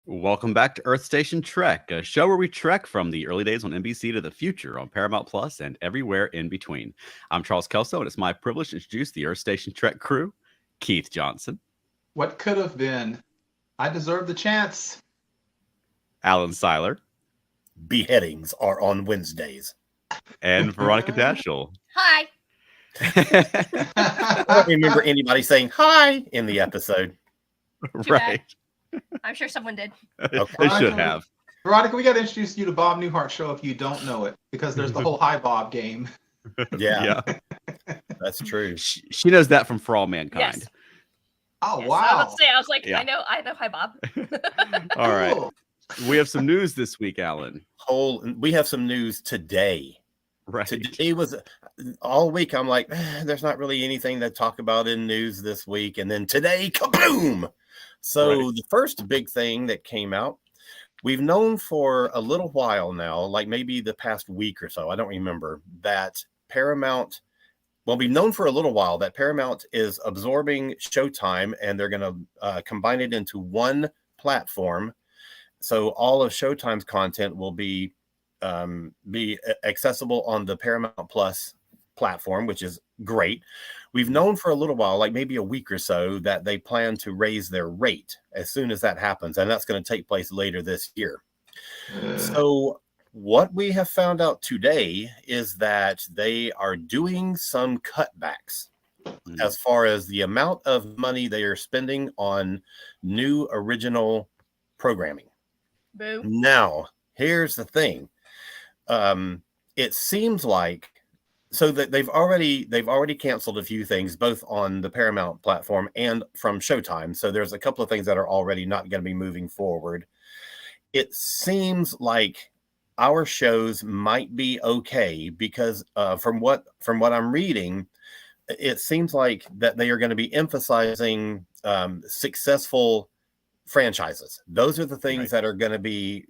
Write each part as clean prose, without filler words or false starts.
Welcome back to Earth Station Trek, a show where we trek from the early days on NBC to the future on Paramount Plus and everywhere in between. I'm Charles Kelso, and it's my privilege to introduce the Earth Station Trek crew. Keith Johnson, What could have been? I deserve the chance. Alan Seiler, Beheadings are on Wednesdays. and Veronica Dashel. Hi. I don't remember anybody saying hi in the episode. Right. I'm sure someone did. They should have. Veronica, we got to introduce you to Bob Newhart's show if you don't know it, because there's the whole Hi Bob game. Yeah. That's true. She knows that from For All Mankind. Yes. Oh, Yes, wow. I was like, Yeah. I know. Hi, Bob. All right. Cool. We have some news this week, Alan. We have some news today. Right. Today was all week. I'm like, there's not really anything to talk about in news this week. And then today, kaboom! So Right. The first big thing that came out, we've known for a little while now, like maybe the past week or so, I don't remember, that Paramount, well, we've known for a little while that Paramount is absorbing Showtime, and they're going to combine it into one platform. So all of Showtime's content will be accessible on the Paramount Plus platform, which is great. We've known for a little while, like maybe a week or so, that they plan to raise their rate as soon as that happens, and that's going to take place later this year. So what we have found out today is that they are doing some cutbacks as far as the amount of money they are spending on new original programming. Boo. Now, here's the thing. It seems like so that they've already canceled a few things, both on the Paramount platform and from Showtime. So there's a couple of things that are already not going to be moving forward. It seems like our shows might be okay because from what I'm reading, it seems like that they are going to be emphasizing successful franchises. Those are the things that are going to be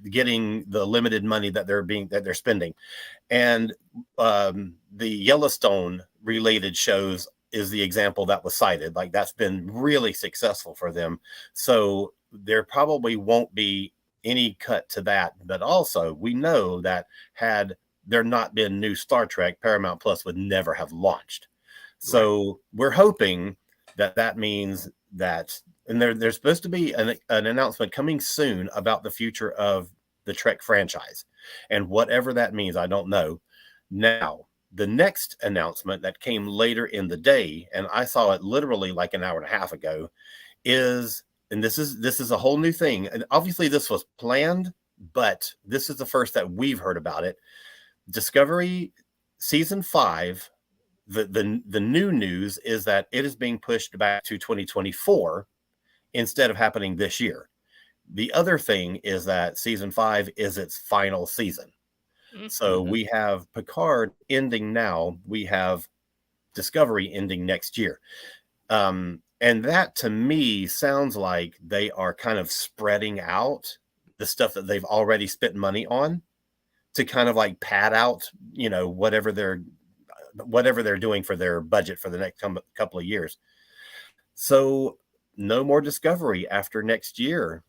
getting the limited money that they're spending, and the Yellowstone related shows is the example that was cited. Like, that's been really successful for them, so there probably won't be any cut to that. But also, we know that had there not been new Star Trek, Paramount Plus would never have launched. So we're hoping that means that, and there's supposed to be an announcement coming soon about the future of the Trek franchise. And whatever that means, I don't know. Now, the next announcement that came later in the day, and I saw it literally like an hour and a half ago, is, and this is a whole new thing. And obviously this was planned, but this is the first that we've heard about it. Discovery Season 5, the new news is that it is being pushed back to 2024 instead of happening this year. The other thing is that Season 5 is its final season. So we have Picard ending now. We have Discovery ending next year. And that, to me, sounds like they are kind of spreading out the stuff that they've already spent money on to kind of like pad out, whatever they're doing for their budget for the next couple of years. So no more Discovery after next year.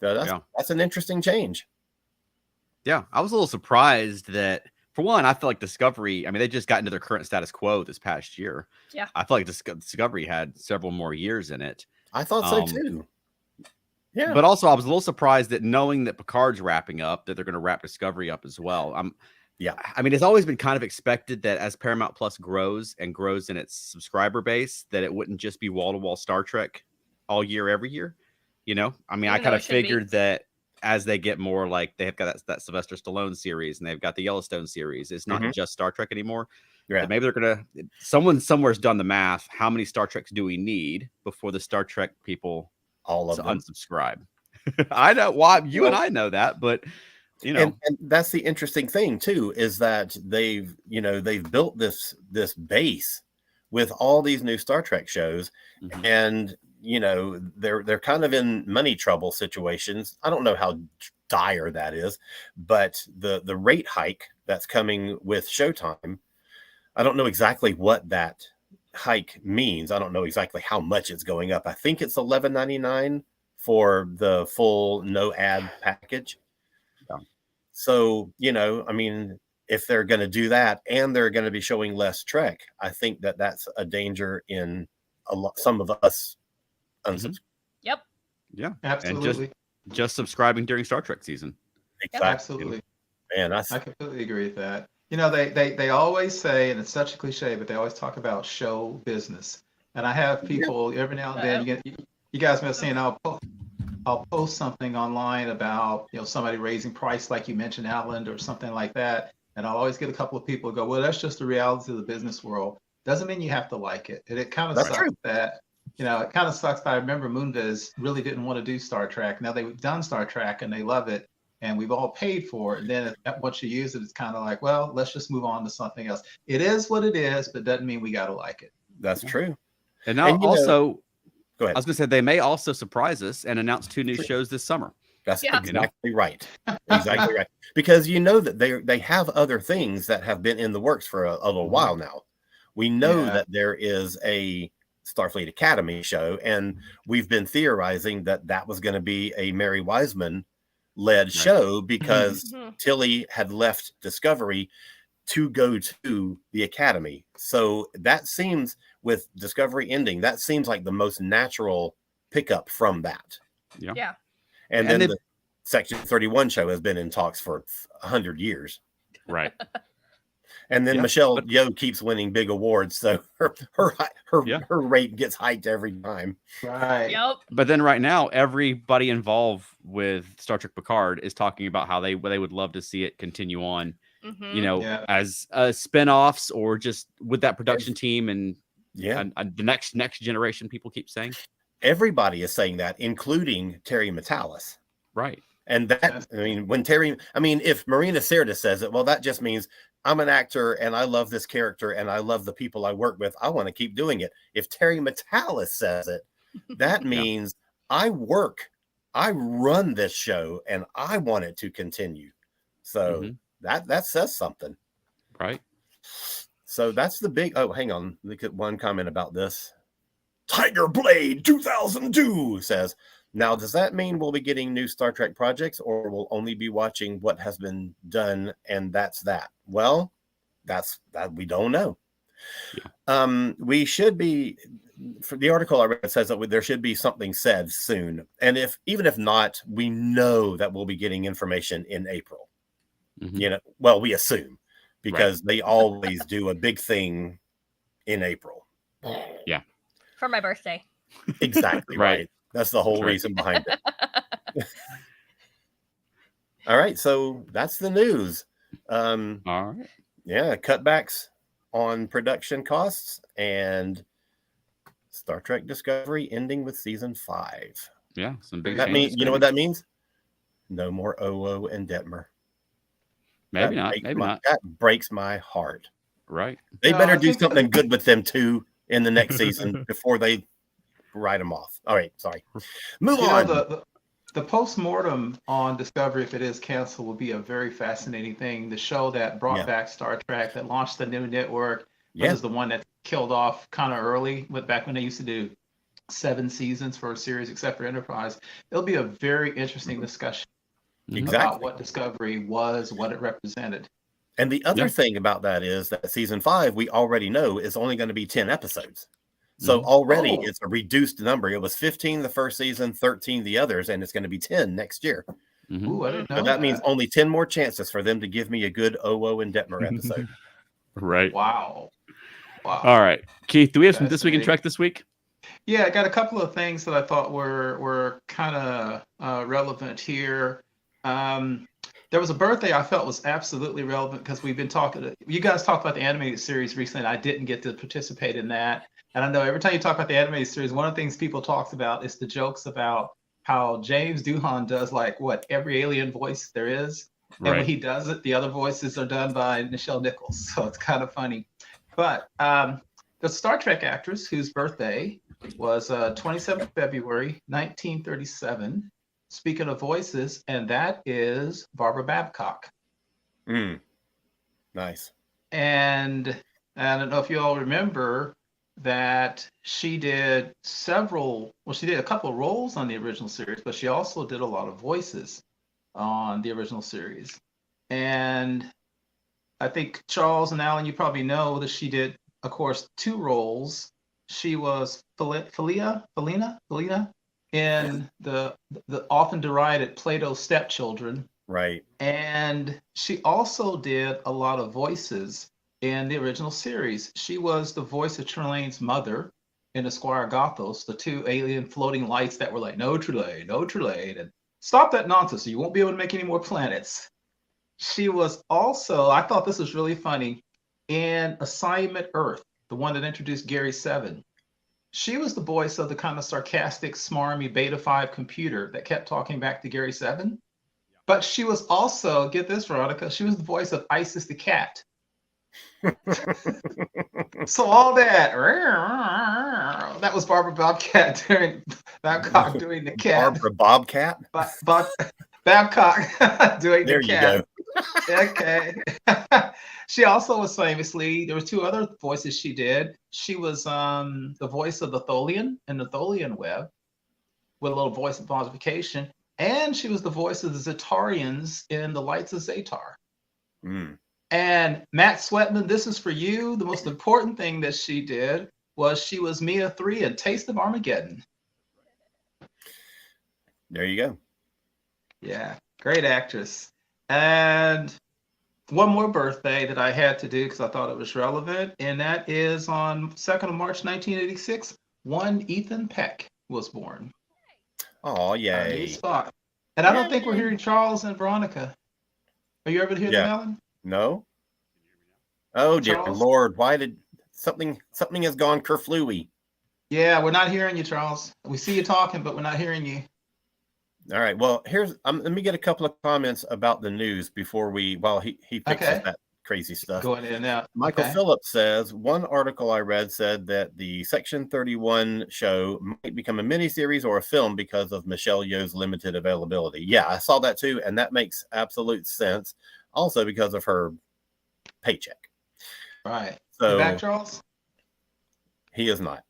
That's an interesting change. Yeah, I was a little surprised that, for one, I feel like Discovery, I mean, they just got into their current status quo this past year. Yeah. I feel like Discovery had several more years in it. I thought so too. Yeah. But also, I was a little surprised that, knowing that Picard's wrapping up, that they're going to wrap Discovery up as well. Yeah. I mean, it's always been kind of expected that as Paramount Plus grows and grows in its subscriber base, that it wouldn't just be wall-to-wall Star Trek all year, every year. I mean, I kind of figured that as they get more, like, they have got that Sylvester Stallone series, and they've got the Yellowstone series. It's not just Star Trek anymore. Yeah. Maybe they're going to, someone somewhere's done the math. How many Star Treks do we need before the Star Trek people all of them unsubscribe? I know why you and I know that, but and that's the interesting thing too, is that they've built this base with all these new Star Trek shows, and they're kind of in money trouble situations. I don't know how dire that is, but the rate hike that's coming with Showtime, I don't know exactly what that hike means. I don't know exactly how much it's going up. I think it's $11.99 for the full no ad package. Yeah. So, I mean, if they're going to do that and they're going to be showing less Trek, I think that that's a danger in some of us unsubscribing. Yep. Yeah. Absolutely. And just subscribing during Star Trek season. Exactly. Absolutely. Man, I completely agree with that. They always say, and it's such a cliche, but they always talk about show business. And I have people every now and then. You guys may have seen. I'll post something online about somebody raising price, like you mentioned, Alan, or something like that, and I'll always get a couple of people who go, "Well, that's just the reality of the business world. Doesn't mean you have to like it." And it kind of sucks true. that it kind of sucks. But I remember Moonves really didn't want to do Star Trek. Now they've done Star Trek and they love it. And we've all paid for it. And then once you use it, it's kind of like, well, let's just move on to something else. It is what it is, but doesn't mean we got to like it. That's true. And now also, go ahead. I was going to say, they may also surprise us and announce 2 new shows this summer. That's exactly right. Exactly right. Because that they have other things that have been in the works for a little while now. We know that there is a Starfleet Academy show, and we've been theorizing that was going to be a Mary Wiseman led show because Tilly had left Discovery to go to the Academy. So that seems, with Discovery ending, that seems like the most natural pickup from that. Yeah. And then the Section 31 show has been in talks for 100 years. Right. And then Michelle Yeoh keeps winning big awards, so her rate gets hiked every time. Right. Yep. But then right now, everybody involved with Star Trek Picard is talking about how they would love to see it continue on, as spin-offs or just with that production team and the next generation. People keep saying everybody is saying that, including Terry Matalas. Right. And that, if Marina Sirtis says it, well, that just means I'm an actor and I love this character and I love the people I work with. I want to keep doing it. If Terry Matalas says it, that means I run this show and I want it to continue. So that says something. Right. So that's the big, hang on. Look at one comment about this. Tiger Blade 2002 says, now, does that mean we'll be getting new Star Trek projects, or we'll only be watching what has been done and that's that? Well, that's that we don't know. Yeah. We should be, for the article I read says that there should be something said soon. And even if not, we know that we'll be getting information in April. We assume, because they always do a big thing in April. Yeah. For my birthday. Exactly. Right. That's the whole reason behind it. All right. So that's the news. All right. Yeah. Cutbacks on production costs and Star Trek Discovery ending with season 5. Yeah. Some big that means, you know what that means? No more OO and Detmer. Maybe not. That breaks my heart. Right. They better do something good with them too in the next season before they write them off. All right, sorry. Move on. The post-mortem on Discovery, if it is canceled, will be a very fascinating thing. The show that brought back Star Trek, that launched the new network, was the one that killed off kind of early, back when they used to do 7 seasons for a series, except for Enterprise. It'll be a very interesting discussion about what Discovery was, what it represented. And the other thing about that is that season 5, we already know, is only going to be 10 episodes. So already it's a reduced number. It was 15 the first season, 13 the others, and it's going to be 10 next year. Ooh, I didn't know so that means only 10 more chances for them to give me a good OO and Detmer episode. Right. Wow. All right. Keith, do we have some This Week in Trek this week? Yeah, I got a couple of things that I thought were kind of relevant here. There was a birthday I felt was absolutely relevant because we've been talking. You guys talked about the animated series recently, and I didn't get to participate in that. And I know every time you talk about the animated series, one of the things people talk about is the jokes about how James Doohan does every alien voice there is. And when he does it, the other voices are done by Nichelle Nichols. So it's kind of funny. But the Star Trek actress whose birthday was 27th February, 1937. Speaking of voices, and that is Barbara Babcock. Nice. And I don't know if you all remember that she did she did a couple of roles on the original series, but she also did a lot of voices on the original series. And I think Charles and Alan, you probably know that she did, of course, 2 roles. She was Felina in the often derided Plato's Stepchildren. Right. And she also did a lot of voices in the original series. She was the voice of Trelane's mother in Esquire Gothos, the 2 alien floating lights that were like, no Trelane, no Trelane, and stop that nonsense, or you won't be able to make any more planets. She was also, I thought this was really funny, in Assignment Earth, the one that introduced Gary 7. She was the voice of the kind of sarcastic, smarmy Beta 5 computer that kept talking back to Gary 7. But she was also, get this, Veronica, she was the voice of Isis the cat. So all that was Barbara Bobcat doing Babcock doing the cat. Barbara Bobcat? Babcock doing there the cat. There you go. Okay. She also was famously, there were 2 other voices she did. She was the voice of the Tholian in the Tholian web with a little voice modification. And she was the voice of the Zetarians in The Lights of Zatar. Mm. And Matt Sweatman, this is for you. The most important thing that she did was she was Mia 3 in Taste of Armageddon. There you go. Yeah, great actress. And one more birthday that I had to do because I thought it was relevant, and that is on 2nd of March, 1986, one Ethan Peck was born. Oh, yay. Spock. And I don't think we're hearing Charles and Veronica. Are you ever hear them, Alan? No. Oh, dear Charles? Lord. Why did something has gone kerflooey? Yeah, we're not hearing you, Charles. We see you talking, but we're not hearing you. All right. Well, here's let me get a couple of comments about the news before while he fixes that crazy stuff. Going in and out. Michael Phillips says, one article I read said that the Section 31 show might become a miniseries or a film because of Michelle Yeoh's limited availability. Yeah, I saw that too, and that makes absolute sense. Also because of her paycheck. Right. So, you back, Charles? He is not.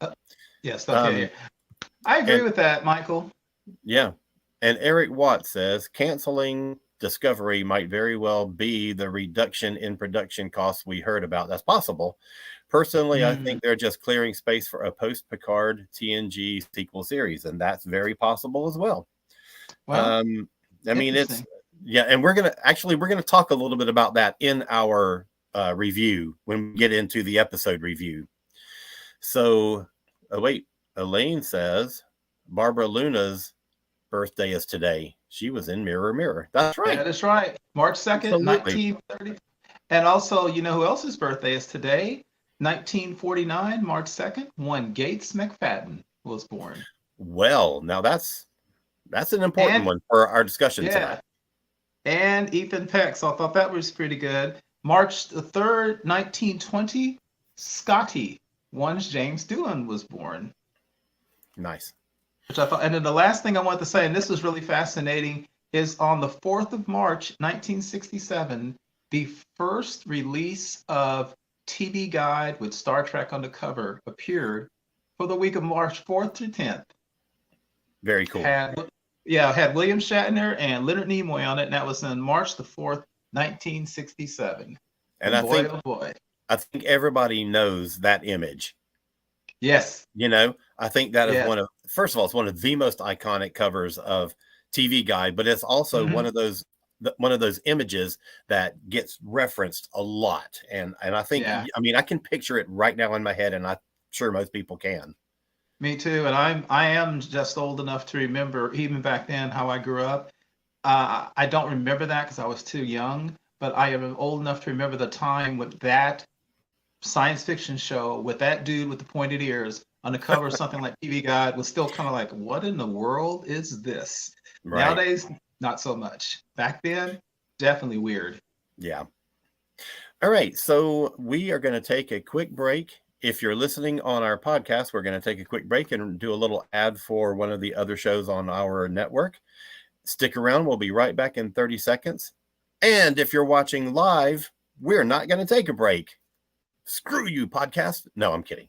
Yes. Okay. I agree with that, Michael. Yeah. And Eric Watt says canceling Discovery might very well be the reduction in production costs we heard about. That's possible. Personally, I think they're just clearing space for a post-Picard TNG sequel series, and that's very possible as well. Well, I mean, and we're gonna talk a little bit about that in our review when we get into the episode review. So, Elaine says Barbara Luna's birthday is today. She was in Mirror Mirror. That's right. That is right. March 2nd, 1930. And also, you know who else's birthday is today? 1949, March 2nd, one Gates McFadden was born. Well, now that's an important one for our discussion tonight. And Ethan Peck. So I thought that was pretty good. March the 3rd, 1920, Scotty, one James Doohan was born. Nice. Which I thought, and then the last thing I want to say, and this was really fascinating, is on the 4th of March, 1967, the first release of TV Guide with Star Trek on the cover appeared for the week of March 4th through 10th. Very cool. Had William Shatner and Leonard Nimoy on it, and that was on March the 4th, 1967. And I think everybody knows that image. Yes. You know, I think that is first of all, it's one of the most iconic covers of TV Guide, but it's also one of those images that gets referenced a lot. And I think, I mean, I can picture it right now in my head, and I'm sure most people can. Me too. And I am just old enough to remember, even back then, how I grew up. I don't remember that because I was too young, but I am old enough to remember the time with that science fiction show with that dude with the pointed ears on the cover of something like TV Guide was still kind of like, what in the world is this? Right. Nowadays, not so much. Back then, definitely weird. Yeah. All right. So we are going to take a quick break. If you're listening on our podcast, we're going to take a quick break and do a little ad for one of the other shows on our network. Stick around. We'll be right back in 30 seconds. And if you're watching live, we're not going to take a break. Screw you, podcast. No, I'm kidding.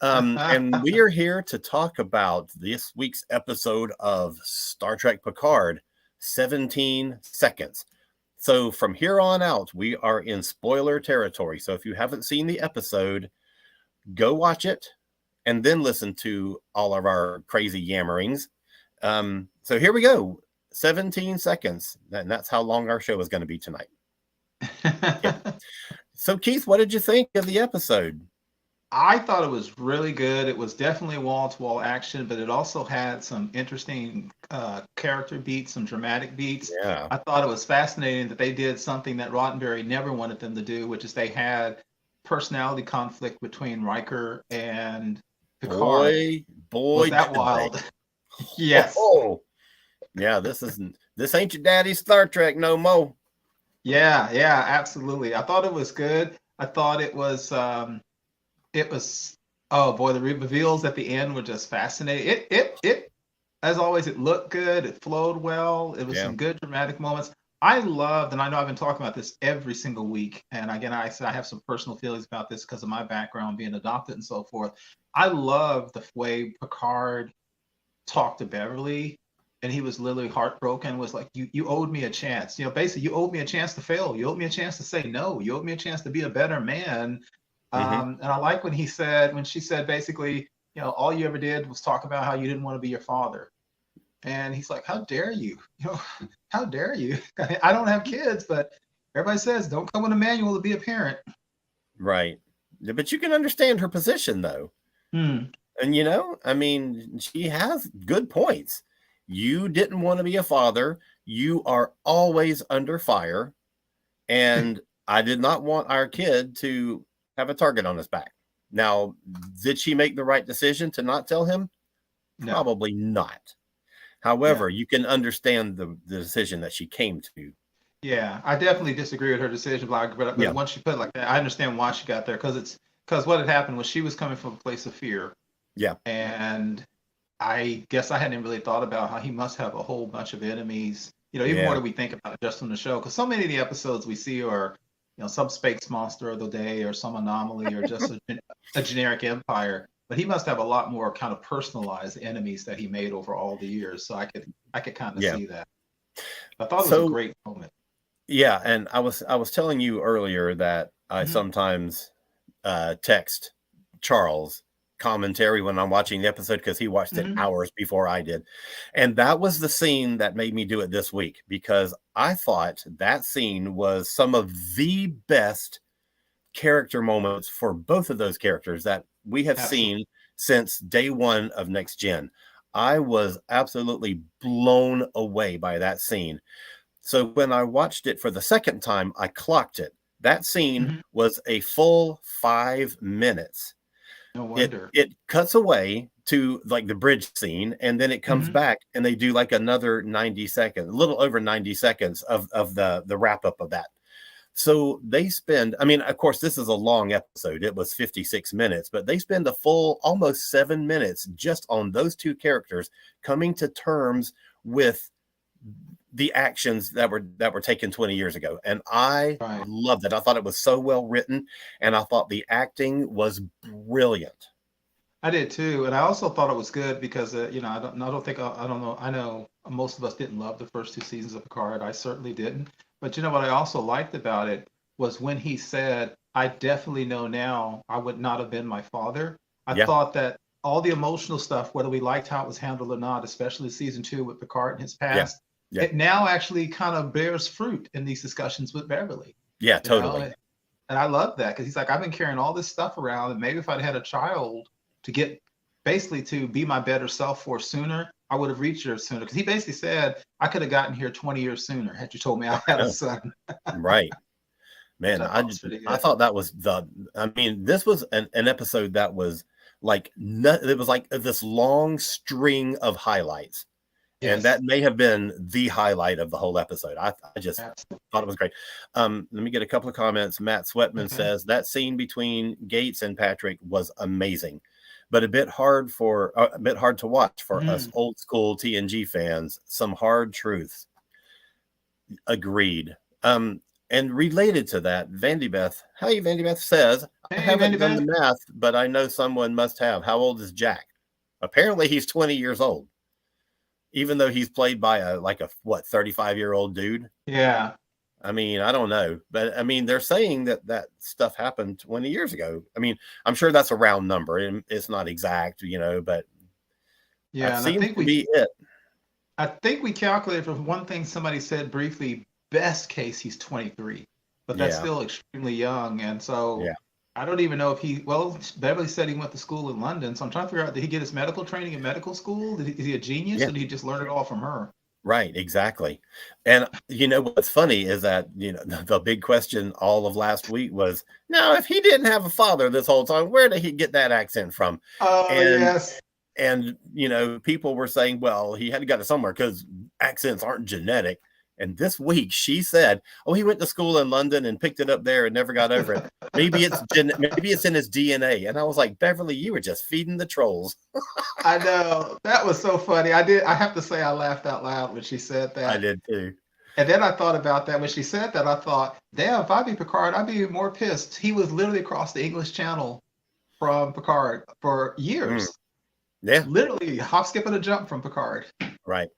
And we are here to talk about this week's episode of Star Trek Picard, 17 Seconds. So from here on out, we are in spoiler territory. So if you haven't seen the episode, go watch it and then listen to all of our crazy yammerings. So here we go. 17 seconds. And that's how long our show is going to be tonight. Yeah. So Keith, what did you think of the episode? I thought it was really good. It was definitely wall-to-wall action, but it also had some interesting character beats, some dramatic beats. Yeah. I thought it was fascinating that they did something that Roddenberry never wanted them to do, which is they had personality conflict between Riker and Picard. Boy, was that wild? Yes. Oh, yeah. This ain't your daddy's Star Trek no more. Yeah, absolutely. I thought it was good. I thought it was oh boy, the reveals at the end were just fascinating. It as always, it looked good, it flowed well, it was some good dramatic moments. I loved, and I know I've been talking about this every single week, and again, I said I have some personal feelings about this because of my background being adopted and so forth. I love the way Picard talked to Beverly, and he was literally heartbroken, was like, you owed me a chance. Basically, you owed me a chance to fail. You owed me a chance to say no. You owed me a chance to be a better man. And I like when she said, basically, all you ever did was talk about how you didn't want to be your father. And he's like, how dare you? How dare you? I don't have kids, but everybody says, don't come with a manual to be a parent. Right. But you can understand her position, though. And, she has good points. You didn't want to be a father. You are always under fire. And I did not want our kid to have a target on his back. Now, did she make the right decision to not tell him? No. Probably not. However, you can understand the decision that she came to. Yeah, I definitely disagree with her decision, but once she put it like that, I understand why she got there, because what had happened was she was coming from a place of fear. Yeah. And I guess I hadn't really thought about how he must have a whole bunch of enemies, even more than we think about just on the show, because so many of the episodes we see are, some space monster of the day or some anomaly or just a generic empire. But he must have a lot more kind of personalized enemies that he made over all the years. So I could kind of see that. I thought it was a great moment. Yeah, and I was telling you earlier that I sometimes text Charles commentary when I'm watching the episode, because he watched it hours before I did. And that was the scene that made me do it this week, because I thought that scene was some of the best character moments for both of those characters that we have seen since day one of Next Gen. I was absolutely blown away by that scene. So when I watched it for the second time, I clocked it. That scene was a full 5 minutes. No wonder. It cuts away to like the bridge scene, and then it comes back and they do like another 90 seconds, a little over 90 seconds of the wrap up of that. So they spend, of course, this is a long episode. It was 56 minutes, but they spend a full almost 7 minutes just on those two characters coming to terms with the actions that were taken 20 years ago. And I loved it. I thought it was so well written, and I thought the acting was brilliant. I did too. And I also thought it was good because, I know most of us didn't love the first 2 seasons of Picard. I certainly didn't. But what I also liked about it was when he said, I definitely know now I would not have been my father. I thought that all the emotional stuff, whether we liked how it was handled or not, especially season 2 with Picard and his past, it now actually kind of bears fruit in these discussions with Beverly. Yeah, totally. And I love that, because he's like, I've been carrying all this stuff around, and maybe if I'd had a child to get basically to be my better self for sooner, I would have reached here sooner. Because he basically said, I could have gotten here 20 years sooner had you told me I had a son. Right. Man, I thought that was this was an episode that was like, it was like this long string of highlights. Yes. And that may have been the highlight of the whole episode. I just thought it was great. Let me get a couple of comments. Matt Sweatman says that scene between Gates and Patrick was amazing, but a bit hard to watch for us old school TNG fans. Some hard truths. Agreed. And And related to that, Vandy Beth says, I Hey, haven't Vandy done Beth. the math, but I know someone must have. How old is Jack? Apparently he's 20 years old, even though he's played by a 35-year-old dude. Yeah. I mean, I don't know, but I mean, they're saying that stuff happened 20 years ago. I mean, I'm sure that's a round number and it's not exact, but Yeah, that and seems to be it. I think we calculated from one thing somebody said briefly, best case he's 23, but that's still extremely young. And so I don't even know if Beverly said he went to school in London. So I'm trying to figure out, did he get his medical training in medical school? Is he a genius or did he just learn it all from her? Right, exactly. And what's funny is that, the big question all of last week was, now, if he didn't have a father this whole time, where did he get that accent from? Oh, yes. And, people were saying, well, he had to get it somewhere because accents aren't genetic. And this week she said, oh, he went to school in London and picked it up there and never got over it. Maybe it's in his DNA. And I was like, Beverly, you were just feeding the trolls. I know. That was so funny. I have to say I laughed out loud when she said that. I did too. And then I thought about that when she said that. I thought, damn, if I'd be Picard, I'd be more pissed. He was literally across the English Channel from Picard for years. Yeah. Literally hop, skip, and a jump from Picard. Right.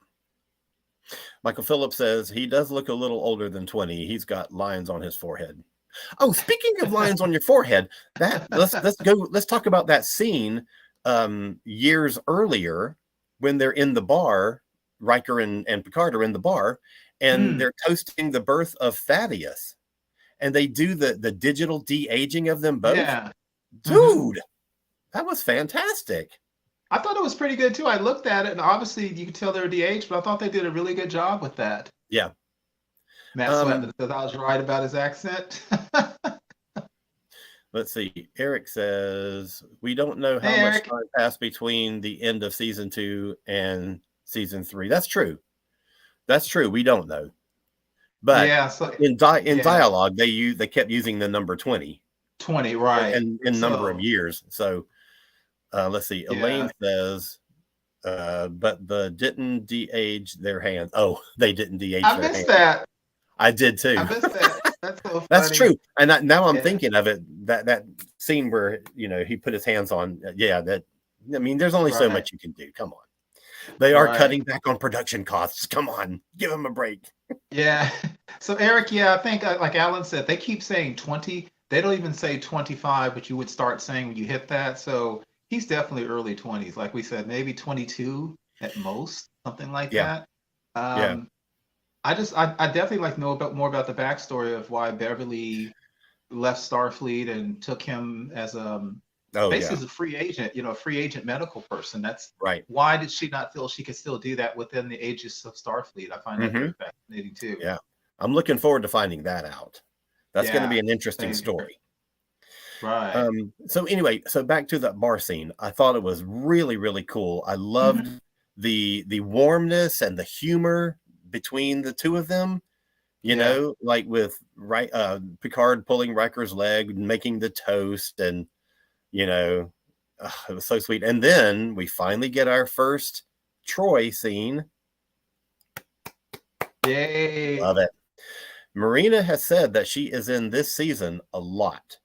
Michael Phillips says he does look a little older than 20. He's got lines on his forehead. Oh, speaking of lines on your forehead, let's talk about that scene years earlier when they're in the bar. Riker and Picard are in the bar and they're toasting the birth of Thaddeus. And they do the digital de-aging of them both. Yeah. Dude, that was fantastic. I thought it was pretty good too. I looked at it, and obviously you could tell they're de-aged, but I thought they did a really good job with that. Yeah. Matt Sweat says I was right about his accent. Let's see. Eric says we don't know how much time passed between the end of season 2 and season 3. That's true. We don't know. But in dialogue, they kept using the number 20. 20, right? And in number of years. So. Let's see. Elaine says, but didn't de-age their hands. Oh, they didn't de-age their hands. I missed that. I did too. I missed that. That's so funny. That's true. And now I'm thinking of it, that scene where, he put his hands on. There's only so much you can do. Come on. They are cutting back on production costs. Come on. Give them a break. Yeah. So, Eric, I think, like Alan said, they keep saying 20. They don't even say 25, but you would start saying when you hit that. So, he's definitely early 20s, like we said, maybe 22 at most, something like that. I definitely like to know more about the backstory of why Beverly left Starfleet and took him as basically as a free agent, a free agent medical person. That's right. Why did she not feel she could still do that within the aegis of Starfleet? I find that very fascinating too. Yeah, I'm looking forward to finding that out. That's going to be an interesting story. Right. So anyway, back to that bar scene. I thought it was really, really cool. I loved the warmness and the humor between the two of them. Like with Picard pulling Riker's leg, making the toast, and it was so sweet. And then we finally get our first Troy scene. Yay! Love it. Marina has said that she is in this season a lot.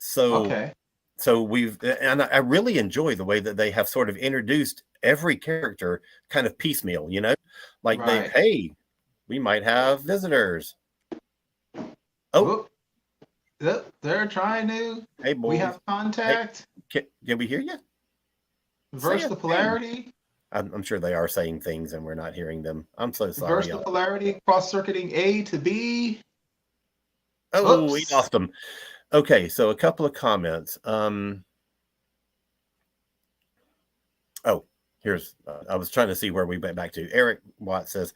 So and I really enjoy the way that they have sort of introduced every character kind of piecemeal, like we might have visitors. Oh, they're trying to. Hey, boy, we have contact. Hey, can we hear you? Reverse the polarity. I'm sure they are saying things and we're not hearing them. I'm so sorry. Reverse the polarity, cross-circuiting A to B. Oh, we lost them. Okay, so a couple of comments. I was trying to see where we went back to. Eric Watt says,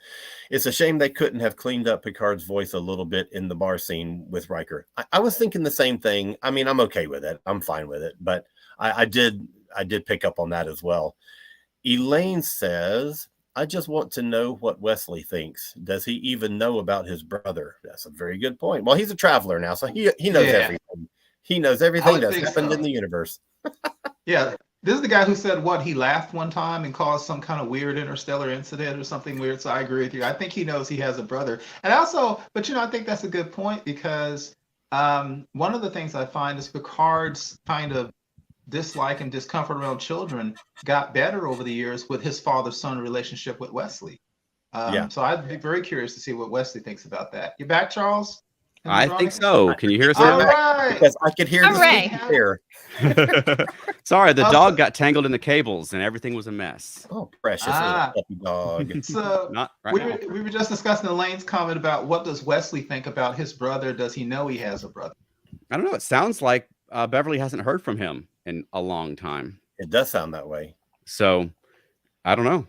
it's a shame they couldn't have cleaned up Picard's voice a little bit in the bar scene with Riker. I was thinking the same thing. I mean, I'm okay with it. I'm fine with it. But I did pick up on that as well. Elaine says, I just want to know what Wesley thinks. Does he even know about his brother? That's a very good point. Well, he's a traveler now, so he knows everything. He knows everything that's happened in the universe. Yeah. This is the guy who said what he laughed one time and caused some kind of weird interstellar incident or something weird. So I agree with you. I think he knows he has a brother, and also, but I think that's a good point because one of the things I find is Picard's kind of dislike and discomfort around children got better over the years with his father-son relationship with Wesley. So I'd be very curious to see what Wesley thinks about that. You back, Charles? I think so. Can you hear us? All right. Because I could hear Hooray. the here. Sorry, the dog got tangled in the cables and everything was a mess. Oh, precious little puppy dog. So Not right we were just discussing Elaine's comment about what does Wesley think about his brother? Does he know he has a brother? I don't know. It sounds like Beverly hasn't heard from him in a long time. It does sound that way. So I don't know.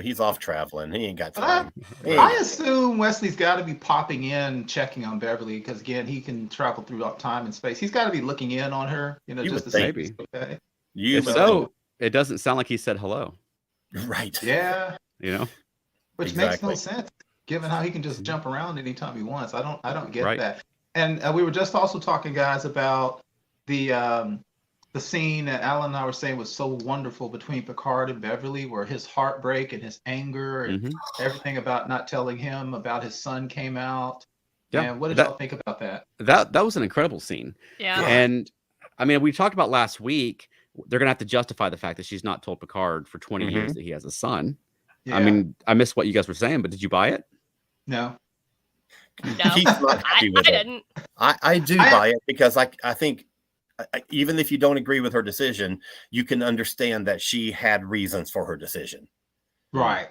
He's off traveling. He ain't got time. I assume Wesley's got to be popping in, checking on Beverly, because again, he can travel through time and space. He's got to be looking in on her, just to say, maybe. Okay. If so, it doesn't sound like he said hello. Right. Yeah. Which makes no sense, given how he can just jump around anytime he wants. I don't get that. And we were just also talking, guys, about the scene that Alan and I were saying was so wonderful between Picard and Beverly, where his heartbreak and his anger and everything about not telling him about his son came out. Yeah. And what did y'all think about that? That was an incredible scene. Yeah. And I mean, we talked about last week, they're going to have to justify the fact that she's not told Picard for 20 years that he has a son. Yeah. I mean, I missed what you guys were saying, but did you buy it? No. I didn't. I do buy it because I think even if you don't agree with her decision, you can understand that she had reasons for her decision. Right.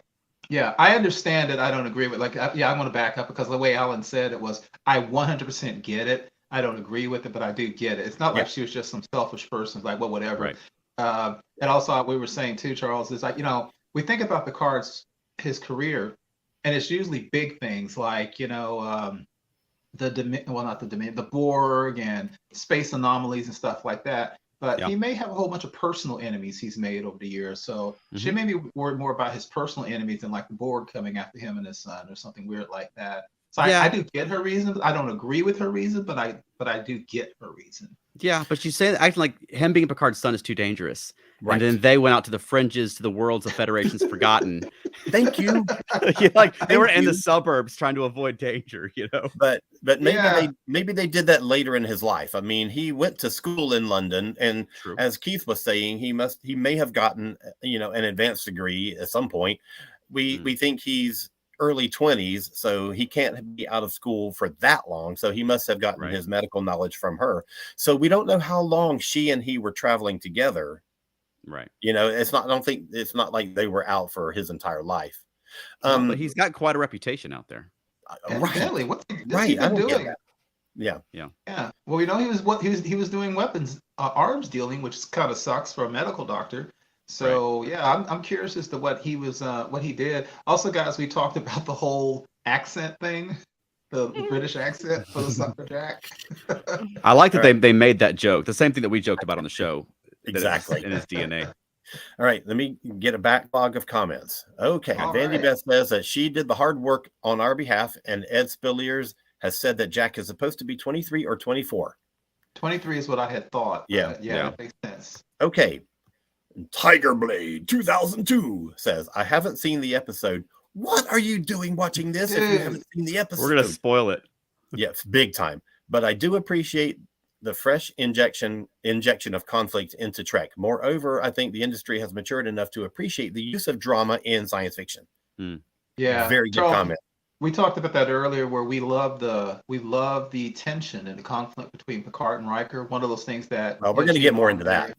Yeah, I understand it. I don't agree with I want to back up because the way Alan said it was, I 100% get it. I don't agree with it, but I do get it. It's not like she was just some selfish person, like, well, whatever. Right. And also we were saying too, Charles, is like, we think about his career, and it's usually big things like, the Borg and space anomalies and stuff like that. But he may have a whole bunch of personal enemies he's made over the years. So she may be worried more about his personal enemies than like the Borg coming after him and his son or something weird like that. So I do get her reason. I don't agree with her reason, but I do get her reason. Yeah, but she's saying acting like him being Picard's son is too dangerous. Right. And then they went out to the fringes, to the worlds of Federation's forgotten. Thank you. They were in the suburbs trying to avoid danger, But maybe they did that later in his life. I mean, he went to school in London, and as Keith was saying, he may have gotten an advanced degree at some point. We think he's early 20s, so he can't be out of school for that long. So he must have gotten his medical knowledge from her. So we don't know how long she and he were traveling together. Right. It's not like they were out for his entire life. But he's got quite a reputation out there. Really? What's he been doing? Yeah. Well, he was doing weapons arms dealing, which kind of sucks for a medical doctor. So I'm curious as to what he did. Also, guys, we talked about the whole accent thing, the British accent for the suffragette. I like that they made that joke. The same thing that we joked about on the show. Exactly. In his DNA. All right, let me get a backlog of comments. Okay, Vandy Beth says that she did the hard work on our behalf, and Ed Spilliers has said that Jack is supposed to be 23 or 24. 23 is what I had thought. Yeah, that makes sense. Okay. Tiger Blade 2002 says, I haven't seen the episode. What are you doing watching this if you haven't seen the episode? We're going to spoil it. Yes, big time. But I do appreciate the fresh injection of conflict into Trek. Moreover, I think the industry has matured enough to appreciate the use of drama in science fiction. Yeah, very good comment. We talked about that earlier, where we love the tension and the conflict between Picard and Riker. One of those things that we're going to get more into that.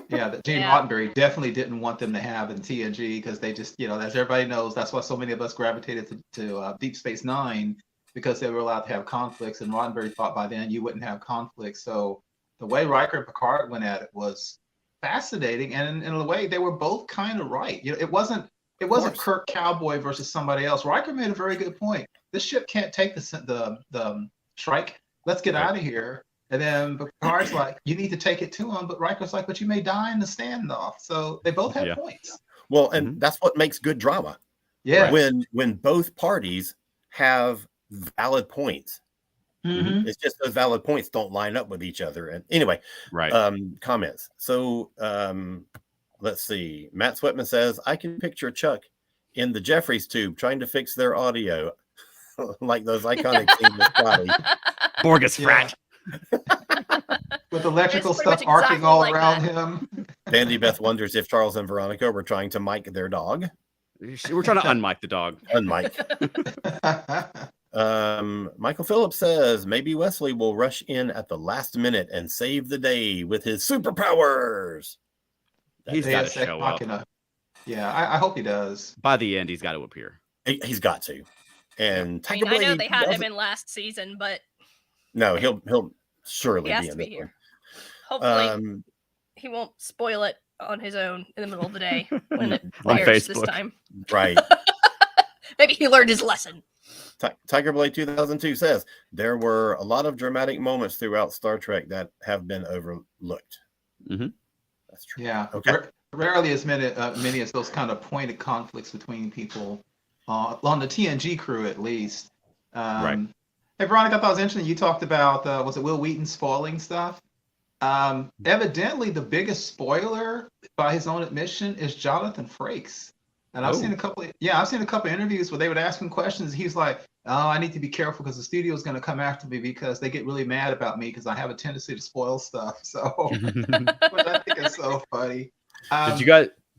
That Gene Roddenberry definitely didn't want them to have in TNG, because they just, as everybody knows, that's why so many of us gravitated to Deep Space Nine, because they were allowed to have conflicts, and Roddenberry thought by then you wouldn't have conflicts. So the way Riker and Picard went at it was fascinating, and in a way they were both kind of right. It wasn't Kirk Cowboy versus somebody else. Riker made a very good point. This ship can't take the strike. Let's get out of here. And then Picard's like, you need to take it to him. But Riker's like, but you may die in the standoff. So they both have points. Well, and that's what makes good drama. Yeah. When both parties have valid points. Mm-hmm. It's just those valid points don't line up with each other. And anyway, Right. Comments. So let's see. Matt Sweatman says, I can picture Chuck in the Jeffries tube trying to fix their audio, like those iconic scenes with Scotty. Borgus frat. With electrical It's pretty stuff much arcing exactly all like around that. him. Dandy Beth wonders if Charles and Veronica were trying to mic their dog. We're trying to unmic the dog. Unmic. Michael Phillips says maybe Wesley will rush in at the last minute and save the day with his superpowers. He's got to show up. Yeah, I hope he does. By the end, he's got to appear. He's got to. And I know they had him in last season, but no, he'll surely he has be to in be this here. one. Hopefully, he won't spoil it on his own in the middle of the day when it On airs this Facebook. time. Right. Maybe he learned his lesson. Tiger Blade 2002 says there were a lot of dramatic moments throughout Star Trek that have been overlooked. Mm-hmm. That's true. Yeah. Okay. Rarely as many as those kind of pointed conflicts between people on the TNG crew, at least. Right. Hey, Veronica, I thought it was interesting. You talked about was it Will Wheaton spoiling stuff? Evidently, the biggest spoiler, by his own admission, is Jonathan Frakes. And I've seen a couple of interviews where they would ask him questions. He's like, "Oh, I need to be careful because the studio is going to come after me because they get really mad about me because I have a tendency to spoil stuff." So, but I think it's so funny.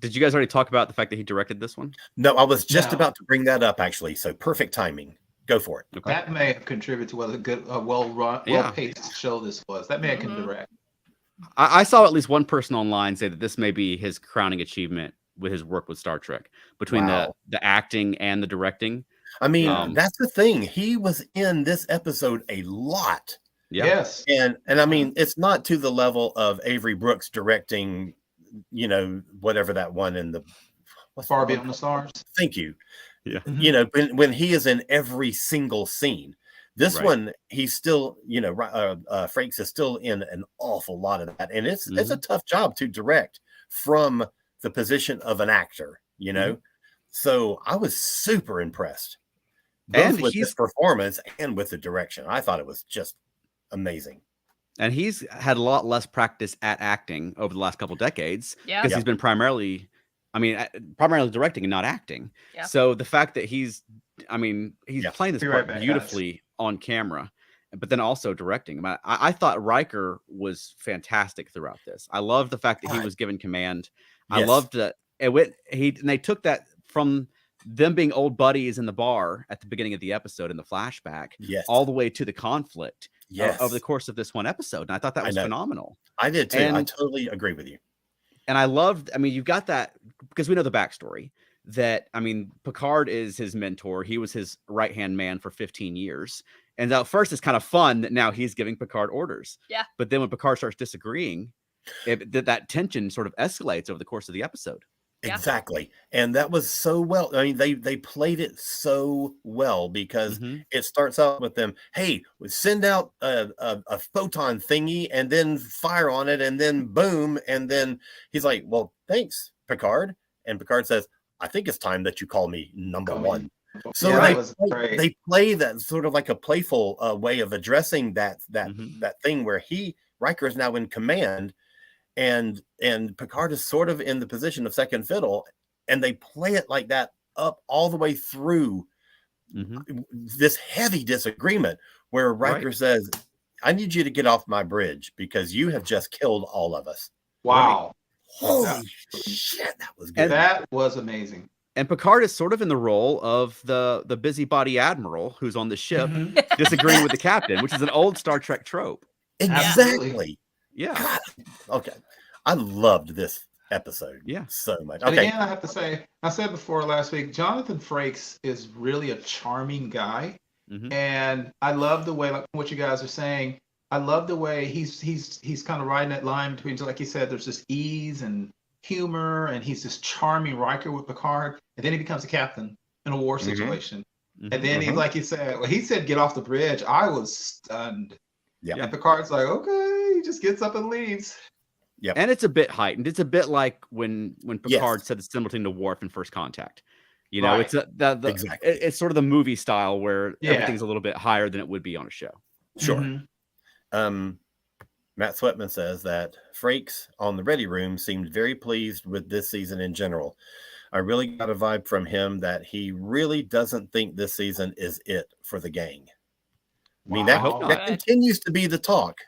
Did you guys already talk about the fact that he directed this one? No, I was just about to bring that up, actually. So perfect timing. Go for it. Okay. That may have contributed to whether well-paced show this was. That man can direct. I saw at least one person online say that this may be his crowning achievement with his work with Star Trek, between the acting and the directing. I mean, that's the thing. He was in this episode a lot. Yeah. Yes. And I mean, it's not to the level of Avery Brooks directing, whatever that one in the Far Beyond the Stars. Thank you. Yeah. When he is in every single scene. This one, he's still, Frakes is still in an awful lot of that. And it's a tough job to direct from the position of an actor, So I was super impressed. Both with his performance and with the direction. I thought it was just amazing. And he's had a lot less practice at acting over the last couple of decades. Yeah. Because he's been primarily directing and not acting. Yeah. So the fact that he's playing this part beautifully on camera, but then also directing. I thought Riker was fantastic throughout this. I loved the fact that he was given command. Yes. I loved that they took that from them being old buddies in the bar at the beginning of the episode in the flashback, all the way to the conflict over the course of this one episode. And I thought that was phenomenal. I did too. I totally agree with you. And I loved, you've got that because we know the backstory that, Picard is his mentor. He was his right-hand man for 15 years. And at first it's kind of fun that now he's giving Picard orders. Yeah. But then when Picard starts disagreeing, that tension sort of escalates over the course of the episode. Exactly. And that was so well. They played it so well because it starts out with them, hey, send out a photon thingy and then fire on it and then boom. And then he's like, well, thanks, Picard. And Picard says, I think it's time that you call me number one. So they play that sort of like a playful way of addressing that thing where Riker is now in command. And Picard is sort of in the position of second fiddle, and they play it like that up all the way through this heavy disagreement where Riker says, I need you to get off my bridge because you have just killed all of us. Wow. Holy shit, that was good. And that was amazing. And Picard is sort of in the role of the busybody admiral who's on the ship disagreeing with the captain, which is an old Star Trek trope. Exactly. Yeah. God. Okay. I loved this episode. Yeah. So much. And Okay. again, I have to say, I said before last week, Jonathan Frakes is really a charming guy. And I love the way, like what you guys are saying, I love the way he's kind of riding that line between, like you said, there's this ease and humor, and he's this charming Riker with Picard, and then he becomes a captain in a war situation. And then he, like you said, when he said get off the bridge, I was stunned. Yeah. And Picard's like, okay, he just gets up and leaves. Yeah. And it's a bit heightened. It's a bit like when Picard said the similar to Worf in First Contact. It's exactly. It's sort of the movie style where everything's a little bit higher than it would be on a show. Sure. Mm-hmm. Matt Sweatman says that Frakes on the Ready Room seemed very pleased with this season in general. I really got a vibe from him that he really doesn't think this season is it for the gang. I mean, I hope not. that continues to be the talk.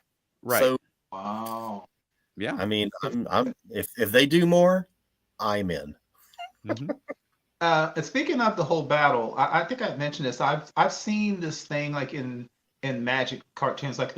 Right. So, Wow. Yeah. I mean, I'm if they do more, I'm in. Mhm. And speaking of the whole battle, I think I mentioned this. I've seen this thing like in Magic cartoons, like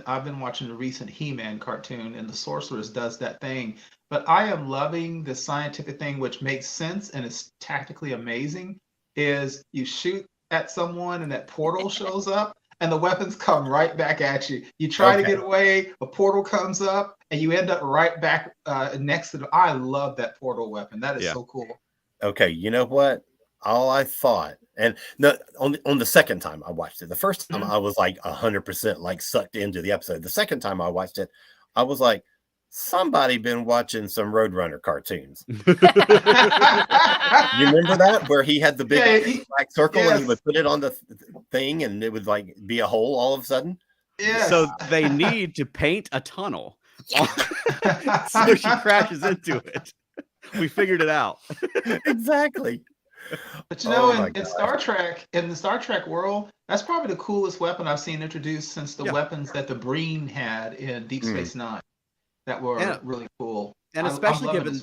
I've been watching the recent He-Man cartoon, and the Sorceress does that thing. But I am loving the scientific thing, which makes sense and is tactically amazing. Is you shoot at someone and that portal shows up, and the weapons come right back at you. You try to get away, a portal comes up, and you end up right back next to them. I love that portal weapon. That is so cool. Okay, you know what? All I thought, and no, on the second time I watched it, the first time I was like 100% like sucked into the episode. The second time I watched it, I was like, somebody been watching some Roadrunner cartoons. You remember that where he had the big black circle and he would put it on the thing and it would like be a hole all of a sudden? Yeah. So they need to paint a tunnel so she crashes into it. We figured it out. Exactly. But you know, in Star Trek, in the Star Trek world, that's probably the coolest weapon I've seen introduced since the weapons that the Breen had in Deep Space Nine that were really cool. And especially given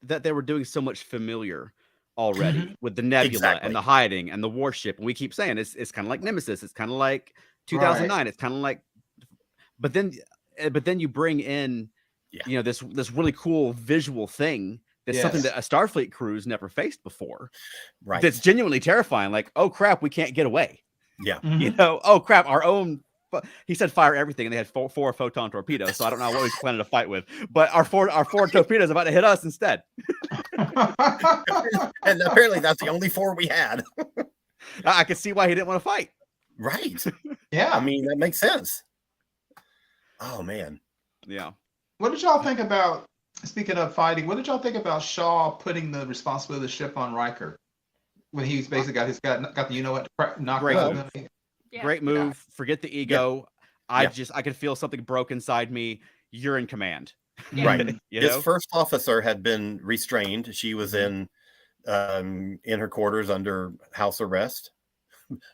that they were doing so much familiar already with the nebula and the hiding and the warship. And we keep saying it's kind of like Nemesis. It's kind of like 2009. Right. It's kind of like, but then you bring in, you know, this really cool visual thing. That's something that a Starfleet crew's never faced before. Right. That's genuinely terrifying. Like, oh crap, we can't get away. Yeah. You know, oh crap, our own. He said fire everything, and they had four photon torpedoes. So I don't know what we planning to fight with, but our four torpedoes about to hit us instead. And apparently that's the only 4 we had. I could see why he didn't want to fight. Right. Yeah. I mean, that makes sense. Oh man. Yeah. What did y'all think about? Speaking of fighting, what did y'all think about Shaw putting the responsibility of the ship on Riker when he's basically got the knocked out? Great move. Forget the ego. Yeah. I could feel something broke inside me. You're in command. Right. His first officer had been restrained. She was in her quarters under house arrest.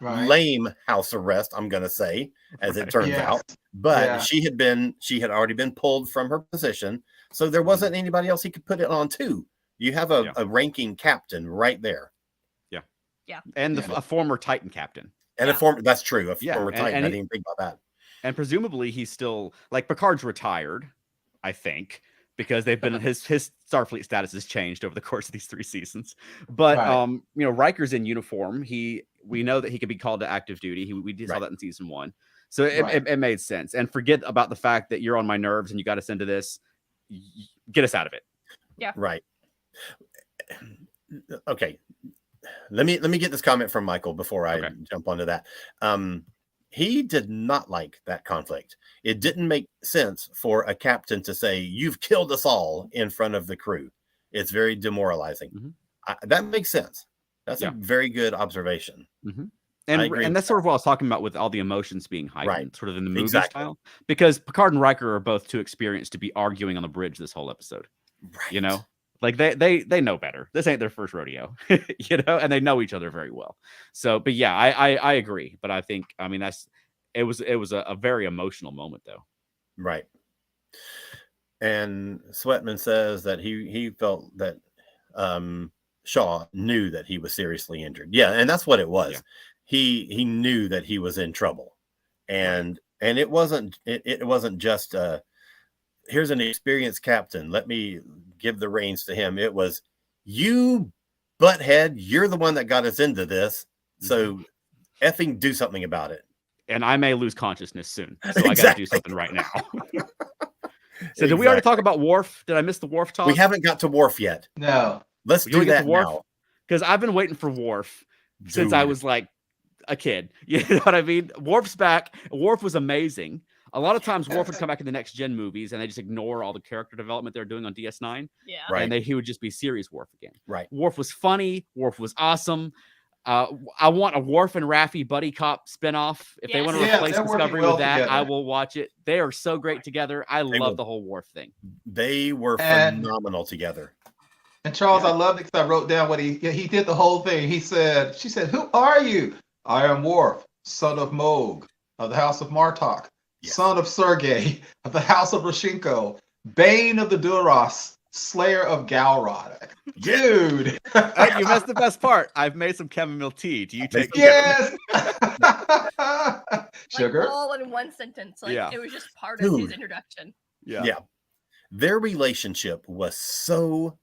Right. Lame house arrest, I'm gonna say, as it turns out. But she had already been pulled from her position, so there wasn't anybody else he could put it on to. You have a ranking captain right there. Yeah. And a former Titan captain. And a former, that's true, former Titan. I didn't even think about that. And presumably he's still, like, Picard's retired, I think, because they've been his Starfleet status has changed over the course of these 3 seasons. But you know, Riker's in uniform. We know that he could be called to active duty. We saw that in season 1. So it made sense. And forget about the fact that you're on my nerves and you got us into this. Get us out of it. Yeah. Right. Okay. Let me get this comment from Michael before I jump onto that. He did not like that conflict. It didn't make sense for a captain to say, "You've killed us all" in front of the crew. It's very demoralizing. Mm-hmm. That makes sense. That's a very good observation. Mm-hmm. And that's sort of what I was talking about with all the emotions being heightened, sort of in the movie style. Because Picard and Riker are both too experienced to be arguing on the bridge this whole episode. Right. You know? Like they know better. This ain't their first rodeo, you know, and they know each other very well. So, but yeah, I agree. But I think, I mean, it was a very emotional moment though. Right. And Sweatman says that he felt that Shaw knew that he was seriously injured. Yeah, and that's what it was. Yeah. He knew that he was in trouble, and it wasn't just here's an experienced captain. Let me give the reins to him. It was, you butthead, you're the one that got us into this. So effing do something about it. And I may lose consciousness soon. So I got to do something right now. So did we already talk about Worf? Did I miss the Worf talk? We haven't got to Worf yet. No. Let's do that now. Because I've been waiting for Worf since I was like a kid. You know what I mean? Worf's back. Worf was amazing. A lot of times Worf would come back in the next gen movies and they just ignore all the character development they're doing on DS9. Yeah. Right. And he would just be serious Worf again. Right. Worf was funny. Worf was awesome. I want a Worf and Raffi buddy cop spinoff. If they want to Yes. replace they're working Discovery well with that, I together. will watch it. They are so great together. I love were. the whole Worf thing. They were And- phenomenal together. And Charles, Yeah. I loved it because I wrote down what he did the whole thing. She said, "Who are you?" "I am Worf, son of Moog of the House of Martok, Yes. son of Sergei of the House of Roshinko, Bane of the Duras, Slayer of Galrod." Dude. Hey, you missed the best part. I've made some chamomile tea. Do you take it? Yes. Sugar. Like all in one sentence. Like Yeah. it was just part of his Dude. introduction. Yeah. Their relationship was so,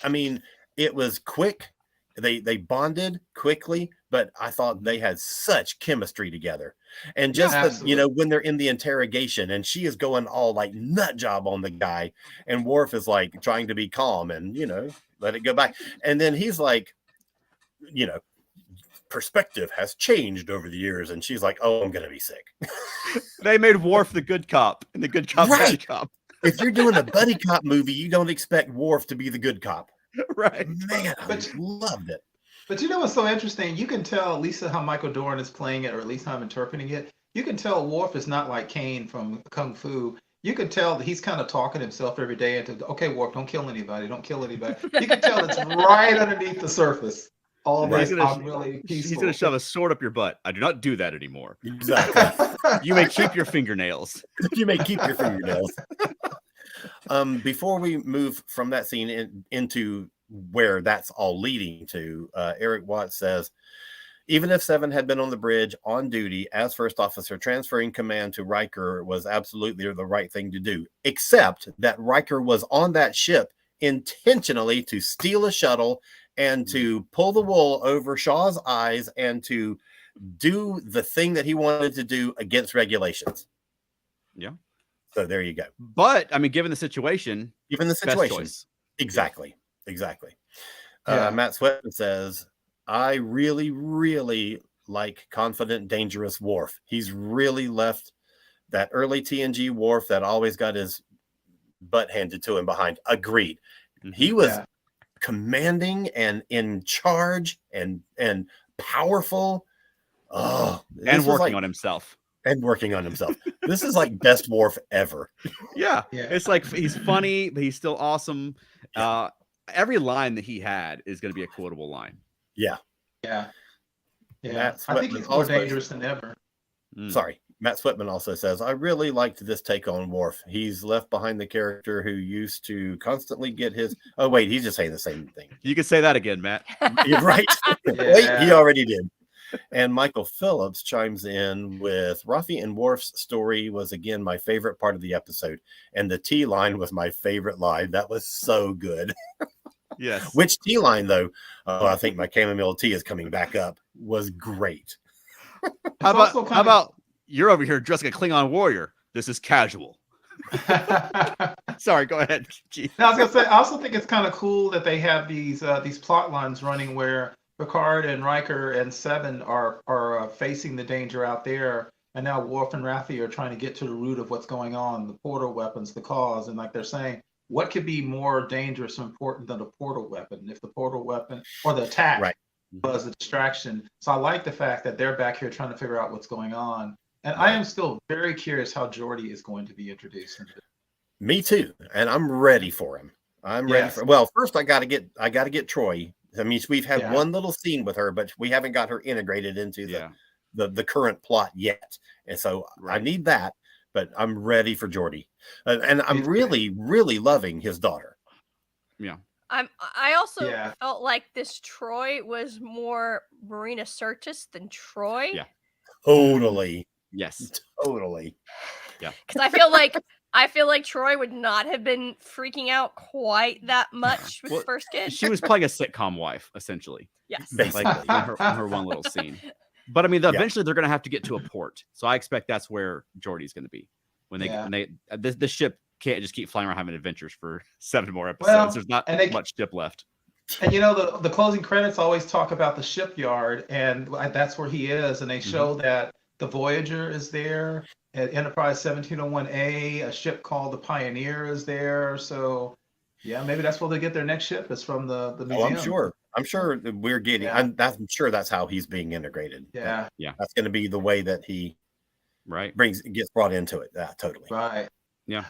I mean, it was quick. They bonded quickly, but I thought they had such chemistry together. And just Absolutely. when they're in the interrogation and she is going all like nut job on the guy, and Worf is like trying to be calm and let it go by. And then he's like, perspective has changed over the years, and she's like, "Oh, I'm gonna be sick." They made Worf the good cop and the good cop bad Right. cop. If you're doing a buddy cop movie, you don't expect Worf to be the good cop. Right. Man, I But- loved it. But you know what's so interesting? You can tell at least how Michael Dorn is playing it, or at least how I'm interpreting it. You can tell Worf is not like Kane from Kung Fu. You can tell that he's kind of talking himself every day into, "Okay, Worf, don't kill anybody. Don't kill anybody." You can tell it's right underneath the surface. All Right. this, He's gonna- I'm really peaceful. He's going to shove a sword up your butt. I do not do that anymore. Exactly. You may keep your fingernails. You may keep your fingernails. Before we move from that scene into where that's all leading to, Eric Watts says, "Even if Seven had been on the bridge on duty as first officer, transferring command to Riker was absolutely the right thing to do, except that Riker was on that ship intentionally to steal a shuttle and to pull the wool over Shaw's eyes and to do the thing that he wanted to do against regulations." Yeah. So there you go. But, I mean, given the situation, Given the best situation. choice. Exactly. Yeah. Matt Sweatman says, "I really, really like confident, dangerous Worf. He's really left that early TNG Worf that always got his butt handed to him behind." Agreed. He was Yeah. commanding and in charge and powerful. Oh, And working on himself. and working on himself. This is like best Worf ever. Yeah. Yeah. It's like he's funny, but he's still awesome. Every line that he had is going to be a quotable line. Yeah. Matt I think Sweatman he's more also- dangerous than ever. Mm. Sorry. Matt Sweatman also says, "I really liked this take on Worf. He's left behind the character who used to constantly get his..." Oh, wait, he's just saying the same thing. You can say that again, Matt. You're right. Wait, he already did. And Michael Phillips chimes in with, "Raffi and Worf's story was again my favorite part of the episode. And the T line was my favorite line. That was so good." Yes. Which T line, though? Oh, I think my chamomile tea is coming back up. Was great. How also about kind of- you're over here dressed like a Klingon warrior? This is casual. Sorry, go ahead. Gee. Now, I was gonna say, I also think it's kind of cool that they have these plot lines running where Picard and Riker and Seven are facing the danger out there, and now Worf and Raffi are trying to get to the root of what's going on, the portal weapons, the cause, and like they're saying, what could be more dangerous or important than a portal weapon? If the portal weapon or the attack Right. was a distraction. So I like the fact that they're back here trying to figure out what's going on, and I am still very curious how Geordi is going to be introduced into. Me too. And I'm ready for him. I'm ready Yes. for, well, first I gotta get Troy. I mean, we've had Yeah. one little scene with her, but we haven't got her integrated into Yeah. the current plot yet. And so I Right. need that, but I'm ready for Geordi. And I'm Me too. really, really loving his daughter. I also Yeah. felt like this Troy was more Marina Sirtis than Troy. Yeah. Totally. Yes. Totally. Because I feel like Troy would not have been freaking out quite that much with Well, his first kid. She was playing a sitcom wife, essentially. Yes. Basically. Like in her one little scene. But I mean, Yeah. eventually they're going to have to get to a port. So I expect that's where Geordi's going to be. When they this ship can't just keep flying around having adventures for 7 more episodes. Well, There's not and they- much ship left. And you know, the closing credits always talk about the shipyard, and that's where he is. And they show that the Voyager is there, at Enterprise 1701A, a ship called the Pioneer is there. So, yeah, maybe that's where they get their next ship is from the Oh, museum. I'm sure. I'm sure that we're getting. Yeah. I'm sure that's how he's being integrated. Yeah. That's going to be the way that he gets brought into it. Totally. Right. Yeah.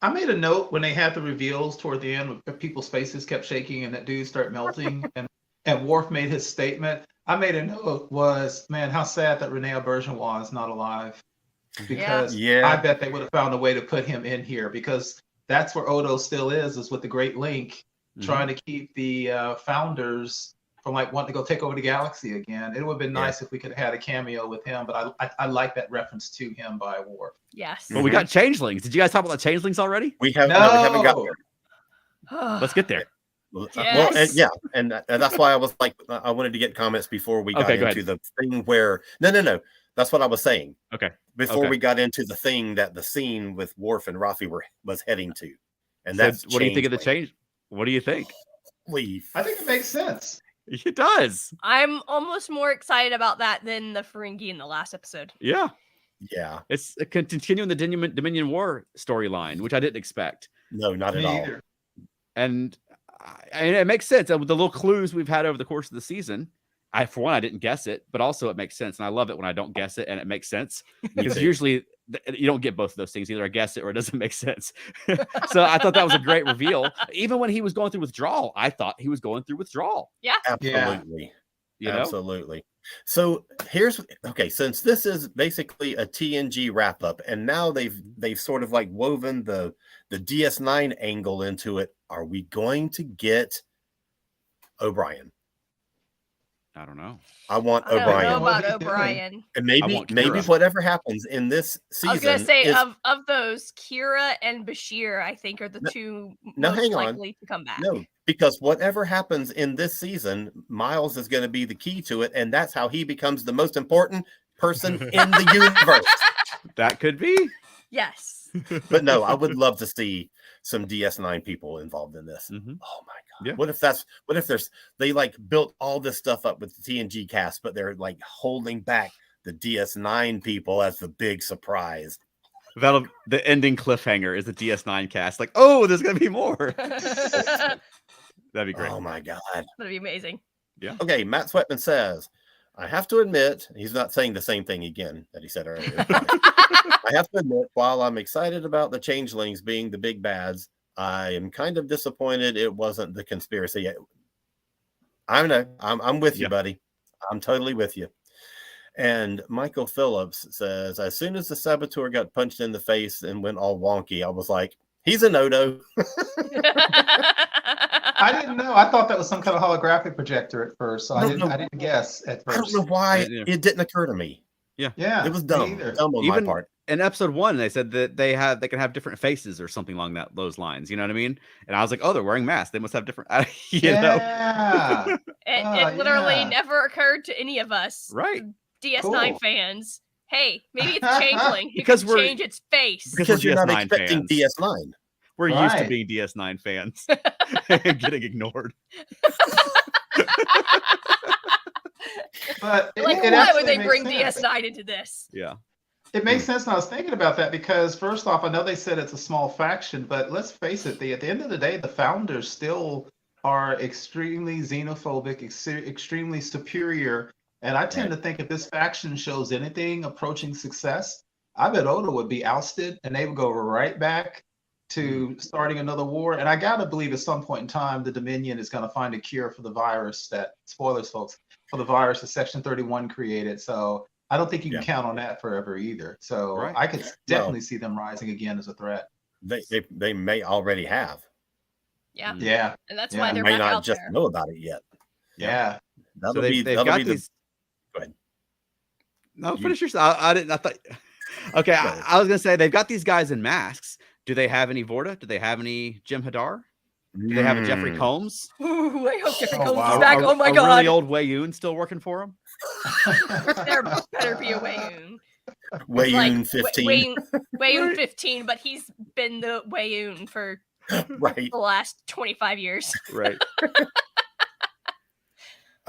I made a note when they had the reveals toward the end, where people's faces kept shaking and that dude started melting, and Worf made his statement. I made a note man, how sad that Rene Auberjonois is not alive, because I bet they would have found a way to put him in here, because that's where Odo still is with the Great Link, trying to keep the founders from wanting to go take over the galaxy again. It would have been nice if we could have had a cameo with him, but I like that reference to him by Worf. Yes. Well, we got changelings. Did you guys talk about the changelings already? We haven't got there. Let's get there. Yes. And that's why I was like, I wanted to get comments before we got into the thing where no. That's what I was saying. Okay. Before we got into the thing that the scene with Worf and Rafi was heading to, and that's what do you think of the change? What do you think? I think it makes sense. It does. I'm almost more excited about that than the Ferengi in the last episode. Yeah. Yeah. It's continuing the Dominion War storyline, which I didn't expect. No, not at all. And it makes sense. The little clues we've had over the course of the season, for one, I didn't guess it, but also it makes sense. And I love it when I don't guess it and it makes sense, because usually you don't get both of those things. Either I guess it or it doesn't make sense. So I thought that was a great reveal. Even when he was going through withdrawal, I thought he was going through withdrawal. Yeah. Absolutely. Yeah. Absolutely. So since this is basically a TNG wrap up, and now they've sort of woven the DS9 angle into it. Are we going to get O'Brien? I don't know. I want O'Brien. O'Brien. I don't know about O'Brien. And maybe whatever happens in this season. I was gonna say of those, Kira and Bashir, I think, are the two most likely to come back. No, because whatever happens in this season, Miles is going to be the key to it, and that's how he becomes the most important person in the universe. That could be. Yes. But no, I would love to see some DS9 people involved in this. Oh my god. Yeah. What if they built all this stuff up with the TNG cast, but they're holding back the DS9 people as the big surprise. The ending cliffhanger is the DS9 cast. There's gonna be more. That'd be great. Oh my god. That'd be amazing. Yeah. Okay, Matt Sweatman says, I have to admit, he's not saying the same thing again that he said earlier. I have to admit, while I'm excited about the changelings being the big bads, I am kind of disappointed it wasn't the conspiracy. I'm with you, buddy. I'm totally with you. And Michael Phillips says, as soon as the saboteur got punched in the face and went all wonky, I was like, he's an Odo. I didn't know. I thought that was some kind of holographic projector at first, so I didn't guess at first. I don't know why it didn't occur to me. Yeah, it was dumb on my part. In episode 1, they said that they can have different faces or something along those lines. You know what I mean? And I was like, oh, they're wearing masks. They must have different. You know? It literally never occurred to any of us, right? DS9 fans. Hey, maybe it's a changeling. Because we change its face. Because you're not expecting DS9. We're used to being DS9 fans and getting ignored. But why would they bring DS9 into this? Yeah. It makes sense. And I was thinking about that because, first off, I know they said it's a small faction, but let's face it, at the end of the day, the founders still are extremely xenophobic, extremely superior. And I tend to think if this faction shows anything approaching success, I bet Odo would be ousted and they would go right back to starting another war. And I got to believe at some point in time, the Dominion is going to find a cure for the virus that, spoilers, folks, for the virus that Section 31 created. So I don't think you can count on that forever either. So I could definitely see them rising again as a threat. They may already have. Yeah. Yeah. And that's why they're may back not out just there. know about it yet. Yeah. That'll be they've that'll got be these. Go ahead. No, finish your. I didn't. I thought. Okay, I was gonna say they've got these guys in masks. Do they have any Vorta? Do they have any Jim Hadar? Do they have a Jeffrey Combs? Ooh, I hope Jeffrey Combs is back. Oh my god! Really old Wayoon still working for him? There better be a Wayoon. Wayoon 15. Wayoon 15, but he's been the Wayoon for the last 25 years. Right.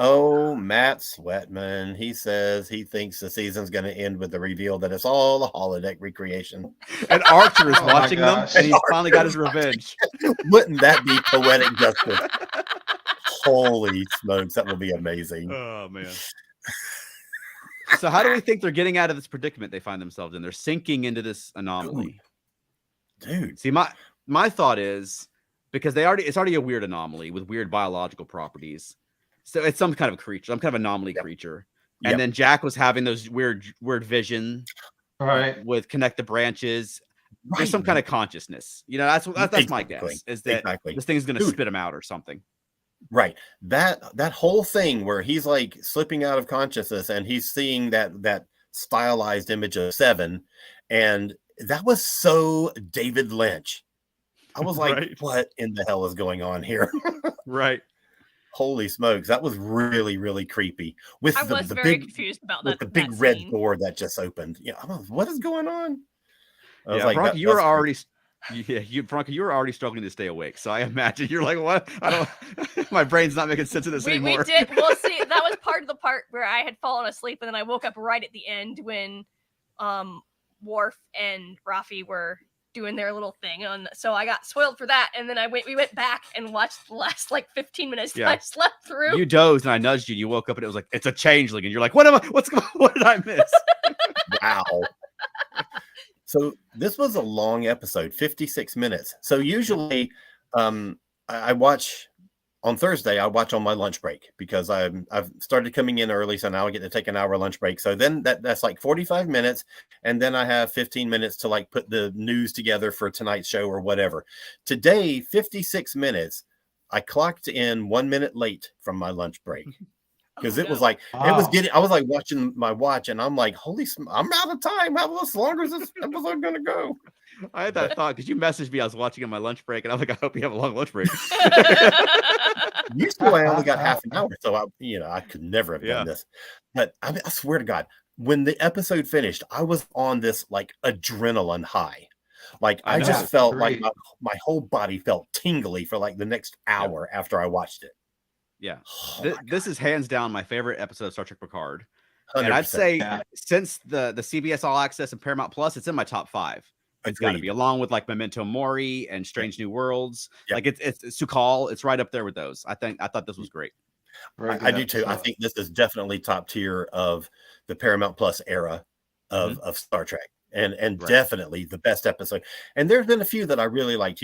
Oh, Matt Sweatman. He says he thinks the season's going to end with the reveal that it's all a holodeck recreation. And Archer is watching them, and he's finally got his revenge. Wouldn't that be poetic justice? Holy smokes, that will be amazing. Oh man. So how do we think they're getting out of this predicament they find themselves in? They're sinking into this anomaly. Dude. See, my thought is because it's already a weird anomaly with weird biological properties. So it's some kind of creature, some kind of anomaly creature. And then Jack was having those weird vision with connect the branches. There's some kind of consciousness. You know, that's my guess is that this thing's going to spit him out or something. Right. That whole thing where he's like slipping out of consciousness and he's seeing that stylized image of Seven, and that was so David Lynch. I was like, what in the hell is going on here? Right. Holy smokes, that was really, really creepy. I was very confused about that. With the big red door that just opened. Yeah, what is going on? I was like, Bronco, you were already struggling to stay awake. So I imagine you're like, what? I don't. My brain's not making sense of this anymore. We did. Well, see, that was part of the part where I had fallen asleep, and then I woke up right at the end when, Worf and Rafi were doing their little thing, and so I got spoiled for that. And then we went back and watched the last like 15 minutes that I slept through. You dozed, and I nudged you. You woke up, and it was like it's a changeling, and you're like, what did I miss? Wow. So this was a long episode, 56 minutes. So usually I watch on Thursday, I watch on my lunch break because I've started coming in early. So now I get to take an hour lunch break. So then that's like 45 minutes. And then I have 15 minutes to like put the news together for tonight's show or whatever. Today, 56 minutes, I clocked in 1 minute late from my lunch break. Because it was like, I was like watching my watch and I'm like, I'm out of time. How much longer is this episode going to go? I had that thought because you messaged me. I was watching on my lunch break and I'm like, I hope you have a long lunch break. Usually I only got half an hour. So I could never have done this. But I swear to God, when the episode finished, I was on this like adrenaline high. Like I just felt like my whole body felt tingly for like the next hour after I watched it. Yeah, this is hands down my favorite episode of Star Trek Picard. 100%. And I'd say since the CBS All Access and Paramount Plus, it's in my top 5. It's got to be, along with like Memento Mori and Strange New Worlds. Like it's Su'Kal. It's right up there with those. I thought this was great. I do too. I think this is definitely top tier of the Paramount Plus era of Star Trek, and definitely the best episode. And there's been a few that I really liked.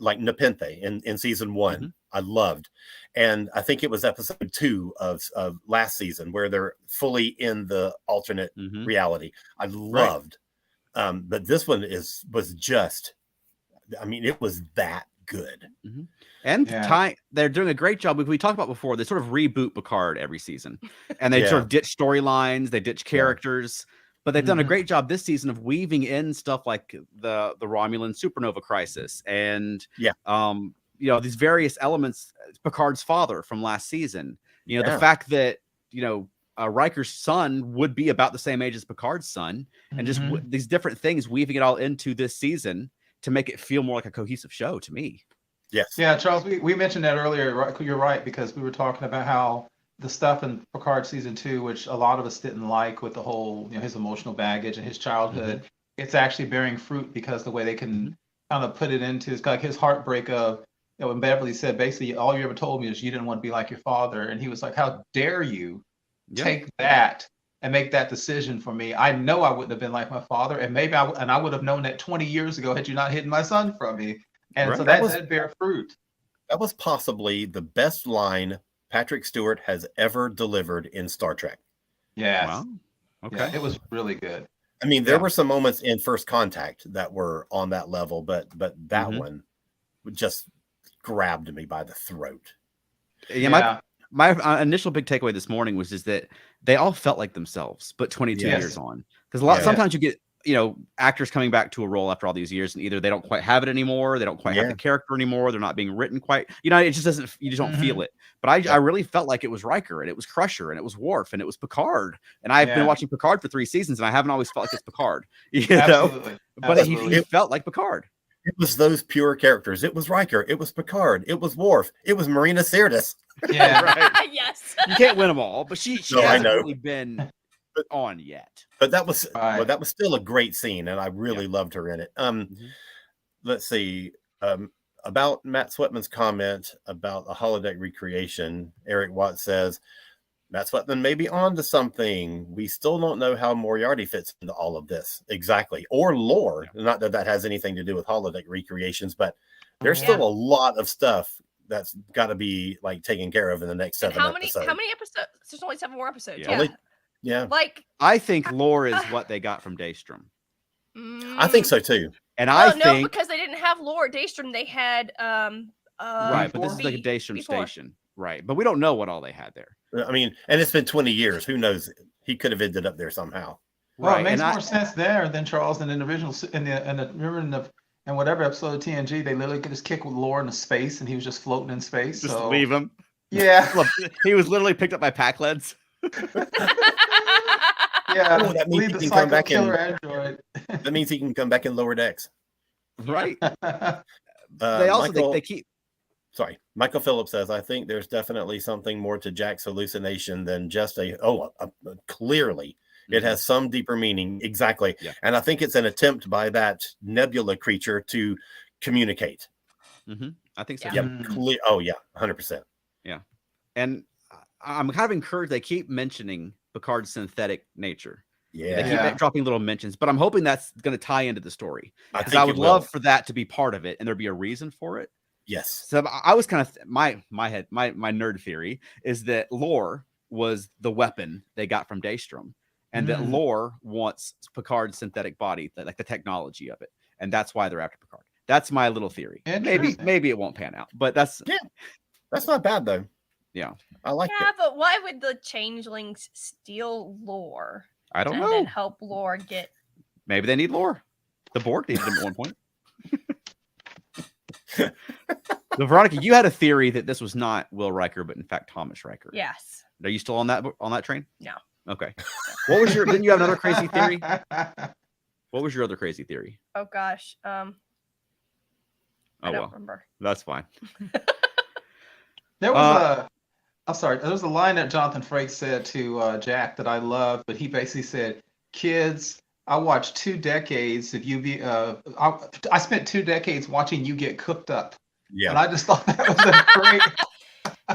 Like Nepenthe in season 1, I loved. And I think it was episode 2 of last season where they're fully in the alternate reality. I loved. But this one was just, I mean, it was that good. And they're doing a great job. We talked about before, they sort of reboot Picard every season. And they sort of ditch storylines, they ditch characters. But they've done a great job this season of weaving in stuff like the Romulan supernova crisis and these various elements. Picard's father from last season. The fact that Riker's son would be about the same age as Picard's son, and just these different things, weaving it all into this season to make it feel more like a cohesive show to me. Yes. Yeah, Charles, we mentioned that earlier. You're right, because we were talking about how the stuff in Picard season 2, which a lot of us didn't like, with the whole, his emotional baggage and his childhood, it's actually bearing fruit because the way they can kind of put it into, it's like his heartbreak of, when Beverly said, basically, all you ever told me is you didn't want to be like your father. And he was like, how dare you take that and make that decision for me? I know I wouldn't have been like my father. And maybe I would have known that 20 years ago had you not hidden my son from me. And so that bear fruit. That was possibly the best line Patrick Stewart has ever delivered in Star Trek. Yeah. Wow. Okay. Yeah, it was really good. I mean, there were some moments in First Contact that were on that level, but that one just grabbed me by the throat. My initial big takeaway this morning was just that they all felt like themselves, but 22 years on. Because sometimes you get actors coming back to a role after all these years, and either they don't quite have it anymore, they don't quite have the character anymore, they're not being written quite, it just doesn't, you just don't feel it. But I really felt like it was Riker, and it was Crusher, and it was Worf, and it was Picard. And I've been watching Picard for 3 seasons, and I haven't always felt like it's Picard, but he felt like Picard. It was those pure characters. It was Riker, it was Picard, it was Worf, it was Marina Sirtis. Yeah, right. Yes. You can't win them all, but she hasn't really been on yet. But that was that was still a great scene, and I really loved her in it. Let's see. about Matt Sweatman's comment about a holodeck recreation, Eric Watts says, Matt Sweatman may be on to something. We still don't know how Moriarty fits into all of this exactly, or lore. Not that that has anything to do with holodeck recreations, but there's still a lot of stuff that's got to be like taken care of in the next 7 episodes. How many episodes? There's only 7 more episodes. Yeah. Like, I think lore is what they got from Daystrom. I think so too. And I think no, because they didn't have lore at Daystrom. They had right, but this is like a Daystrom station, right? But we don't know what all they had there. I mean, and it's been 20 years. Who knows? He could have ended up there somehow. Well, Right, it makes and more sense there than Charles in the original remember in whatever episode of TNG they literally could just kick with Lore into space and he was just floating in space. Just so leave him. Yeah. Look, he was literally picked up by pack leads. Yeah. Oh, that means leave he the can come back killer in. android. That means he can come back in lower decks. Right. Uh, They also Michael, they keep Michael Phillips says, I think there's definitely something more to Jack's hallucination than just clearly it has some deeper meaning. Exactly. Yeah. And I think it's an attempt by that nebula creature to communicate. I think so. Yeah. Yeah. 100%. Yeah. And I'm kind of encouraged they keep mentioning Picard's synthetic nature. They keep dropping little mentions, but I'm hoping that's going to tie into the story. Because I would love for that to be part of it and there'd be a reason for it. Yes. So I was kind of my nerd theory is that Lore was the weapon they got from Daystrom, and that Lore wants Picard's synthetic body, like the technology of it, and that's why they're after Picard. That's my little theory. Maybe it won't pan out, but that's not bad though. Yeah, I like it. Yeah, but why would the changelings steal Lore? I don't know. And then help Lore get. Maybe they need Lore. The Borg needed him at one point. So Veronica, you had a theory that this was not Will Riker, but in fact Thomas Riker. Yes. Are you still on that train? No. Okay. What was your? Didn't you have another crazy theory? What was your other crazy theory? Oh gosh. I don't remember. That's fine. There was there was a line that Jonathan Frakes said to Jack that I love, but he basically said, "Kids, I watched 2 decades of you be. I spent 2 decades watching you get cooked up." Yeah. And I just thought that was a great.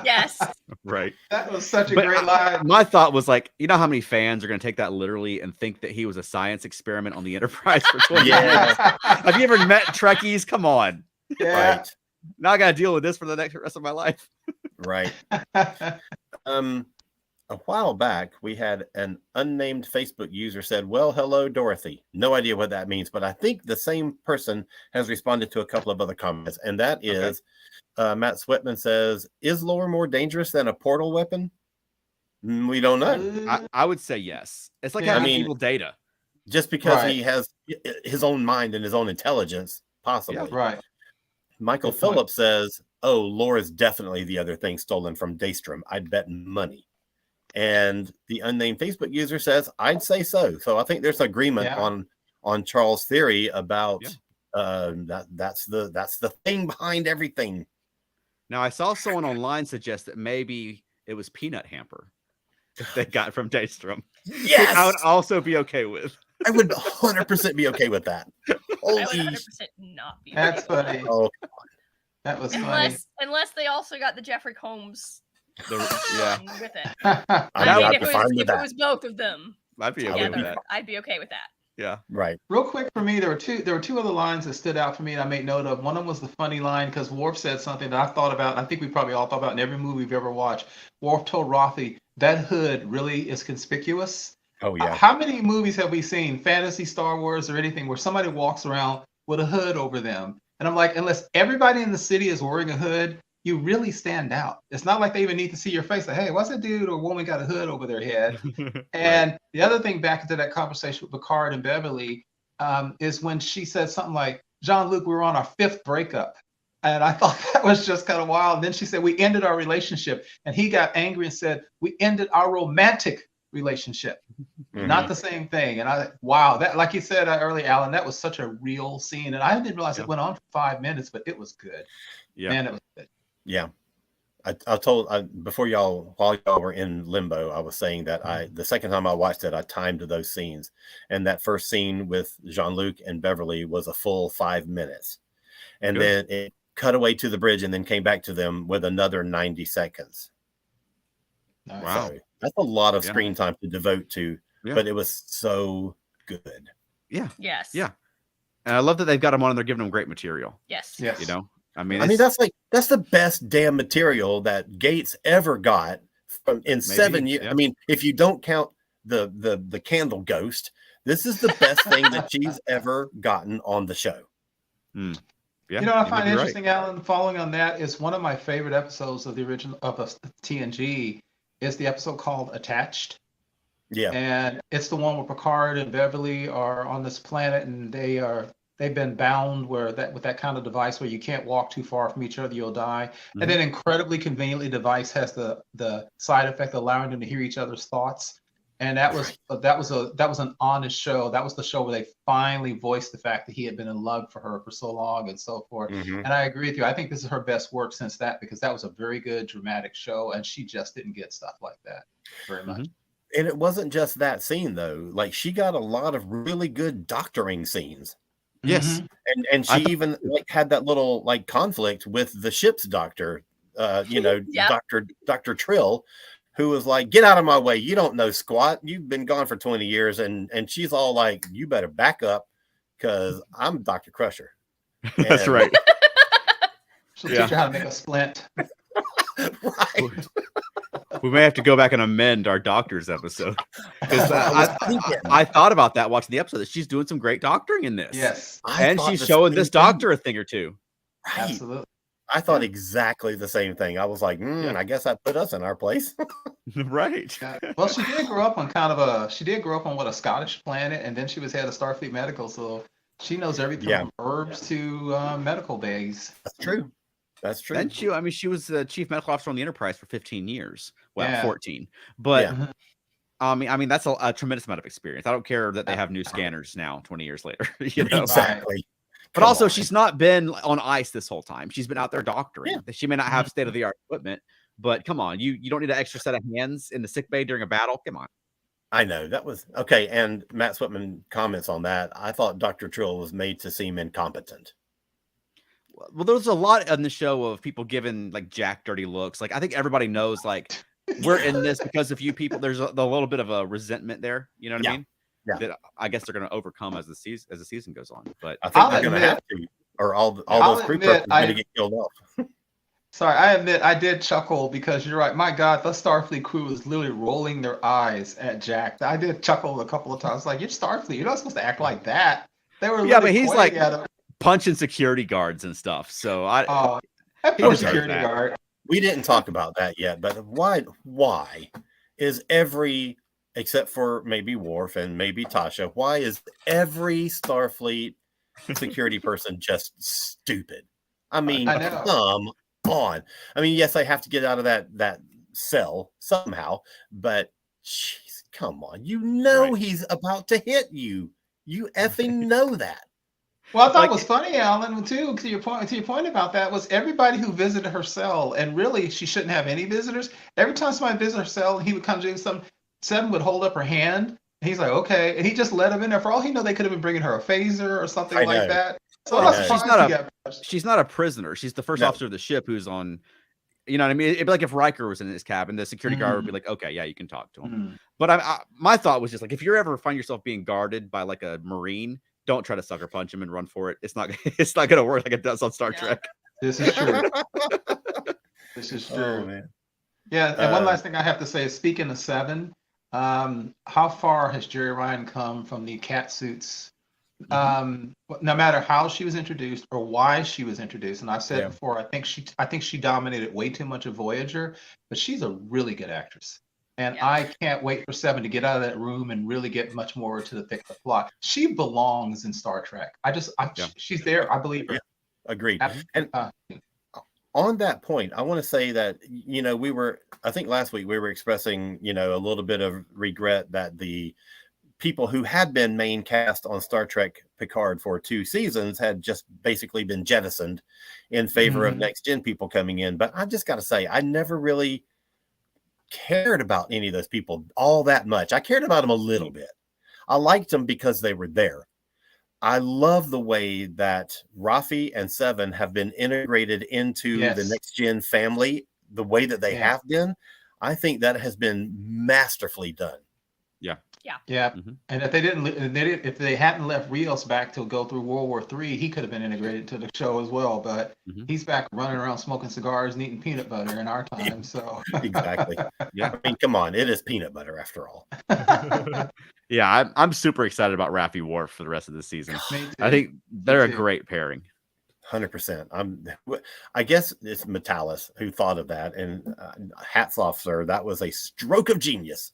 Yes. Right. That was such a great line. My thought was like, you know how many fans are going to take that literally and think that he was a science experiment on the Enterprise for 20 years? Have you ever met Trekkies? Come on. Yeah. Right. Now I got to deal with this for the rest of my life. Right. A while back, we had an unnamed Facebook user said, well, hello, Dorothy. No idea what that means, but I think the same person has responded to a couple of other comments, and that is Matt Sweatman says, is Lore more dangerous than a portal weapon? We don't know. I would say yes. It's like having evil Data. Just because he has his own mind and his own intelligence, possibly. Yeah, right. Michael Phillips says, oh, Lore is definitely the other thing stolen from Daystrom. I'd bet money. And the unnamed Facebook user says, I'd say so. So I think there's agreement on Charles' theory about that's the thing behind everything. Now I saw someone online suggest that maybe it was Peanut Hamper that they got from Daystrom. Yes, I would also be okay with. I would 100% be okay with that. Holy, I would 100% not be. That's funny. Oh, that was funny. Unless they also got the Jeffrey Combs. With it. I'd if it was both of them, I'd be okay with that. I'd be okay with that. Yeah. Right. Real quick for me, there were two other lines that stood out for me and I made note of. One of them was the funny line because Worf said something that I thought about. I think we probably all thought about in every movie we've ever watched. Worf told Raffi that hood really is conspicuous. Oh yeah. How many movies have we seen, fantasy, Star Wars, or anything, where somebody walks around with a hood over them? And I'm like, unless everybody in the city is wearing a hood, you really stand out. It's not like they even need to see your face. Like, hey, what's a dude or woman got a hood over their head? And the other thing back into that conversation with Picard and Beverly is when she said something like, Jean-Luc, we were on our 5th breakup. And I thought that was just kind of wild. And then she said, we ended our relationship. And he got angry and said, we ended our romantic relationship. Not the same thing. And that, like you said earlier, Alan, that was such a real scene. And I didn't realize it went on for 5 minutes, but it was good. Yeah. Man, it was good. Yeah. I told while y'all were in limbo, I was saying that the second time I watched it, I timed those scenes, and that first scene with Jean-Luc and Beverly was a full 5 minutes, and then cut away to the bridge, and then came back to them with another 90 seconds. Nice. Wow. So that's a lot of Yeah. screen time to devote to, Yeah. but it was so good. Yeah. Yes. Yeah. And I love that they've got them on and they're giving them great material. Yes. Yes. You know, I mean, that's the best damn material that Gates ever got in 7 years. yeah. I mean, if you don't count the candle ghost, this is the best thing that she's ever gotten on the show. Yeah, You know what I you may find be right. interesting, Alan, following on that, is one of my favorite episodes of the original of TNG is the episode called Attached. Yeah. And it's the one where Picard and Beverly are on this planet, and they've been bound with that kind of device where you can't walk too far from each other, you'll die. And then incredibly conveniently, the device has the side effect of allowing them to hear each other's thoughts. And that was an honest show. That was the show where they finally voiced the fact that he had been in love for her for so long and so forth. And I agree with you. I think this is her best work since that, because that was a very good dramatic show, and she just didn't get stuff like that very much. And it wasn't just that scene though. Like, she got a lot of really good doctoring scenes. Yes. And she even like had that little like conflict with the ship's doctor, Dr. Trill, who was like, "Get out of my way. You don't know squat. You've been gone for 20 years." And she's all like, "You better back up, because I'm Dr. Crusher." That's right. She'll teach you how to make a splint. Right. We may have to go back and amend our doctors episode, because I thought about that watching the episode, that she's doing some great doctoring in this. Yes. And she's showing this doctor a thing or two. Right. Absolutely. I thought exactly the same thing. I was like, I guess that put us in our place. Right. Yeah. Well, she did grow up on what, a Scottish planet, and then she was head of Starfleet Medical, so she knows everything from herbs to medical bays. That's true. That's true. And she was the chief medical officer on the Enterprise for 15 years. Well, Yeah. 14. But Yeah. I mean, that's a tremendous amount of experience. I don't care that they have new scanners now, 20 years later. You know? Exactly. But Come also, on. she's not been on ice this whole time. She's been out there doctoring. She may not have state-of-the-art equipment, but come on, you don't need an extra set of hands in the sick bay during a battle. Come on. I know that was okay. And Matt Switman comments on that. I thought Dr. Trill was made to seem incompetent. Well, there's a lot on the show of people giving like Jack dirty looks. Like, I think everybody knows, like, we're in this because of you people. There's a little bit of a resentment there. You know what I mean? Yeah. That I guess they're going to overcome as the season goes on. But I think they're going to have to, or all those crew persons are going to get killed off. Sorry, I admit I did chuckle, because you're right. My God, the Starfleet crew was literally rolling their eyes at Jack. I did chuckle a couple of times. Like, you're Starfleet. You're not supposed to act like that. They were but he's like at him. punching security guards and stuff. So that he poor deserves security that. guard. We didn't talk about that yet, but why is every, except for maybe Worf and maybe Tasha, why is every Starfleet security person just stupid? I mean, come on. I mean, yes, they have to get out of that cell somehow, but jeez, come on. You know he's about to hit you. You effing know that. Well, I thought it was funny, Alan, too, to your point about that, was everybody who visited her cell, and really she shouldn't have any visitors. Every time somebody visited her cell, he would come do something, Seven would hold up her hand, and he's like, okay, and he just let him in there. For all he know, they could have been bringing her a phaser or something like that. So she's not a prisoner. She's the first officer of the ship who's on. You know what I mean? It'd be like if Riker was in his cabin, the security guard would be like, "Okay, yeah, you can talk to him." But my thought was just like, if you ever find yourself being guarded by like a Marine, don't try to sucker punch him and run for it. It's not going to work like it does on Star Trek. This is true. This is true. Oh, man. Yeah, and one last thing I have to say is, speaking of Seven, how far has Jerry Ryan come from the cat suits? No matter how she was introduced or why she was introduced, and I've said before, I think she dominated way too much of Voyager, but she's a really good actress. And I can't wait for Seven to get out of that room and really get much more to the thick of the plot. She belongs in Star Trek. She's there. I believe her. Agreed. And on that point, I want to say that, I think last week we were expressing, a little bit of regret that the people who had been main cast on Star Trek Picard for 2 seasons had just basically been jettisoned in favor of next gen people coming in. But I just got to say, I never really cared about any of those people all that much. I cared about them a little bit. I liked them because they were there. I love the way that Rafi and Seven have been integrated into the next gen family, the way that they have been. I think that has been masterfully done. Yeah. Mm-hmm. And if they hadn't left Rios back to go through World War III, he could have been integrated to the show as well. But he's back running around smoking cigars and eating peanut butter in our time. So exactly. Yeah. I mean, come on, it is peanut butter after all. Yeah, I'm super excited about Raffi Worf for the rest of the season. I think they're a great pairing. 100%. I guess it's Metalis who thought of that, and hats off, sir. That was a stroke of genius.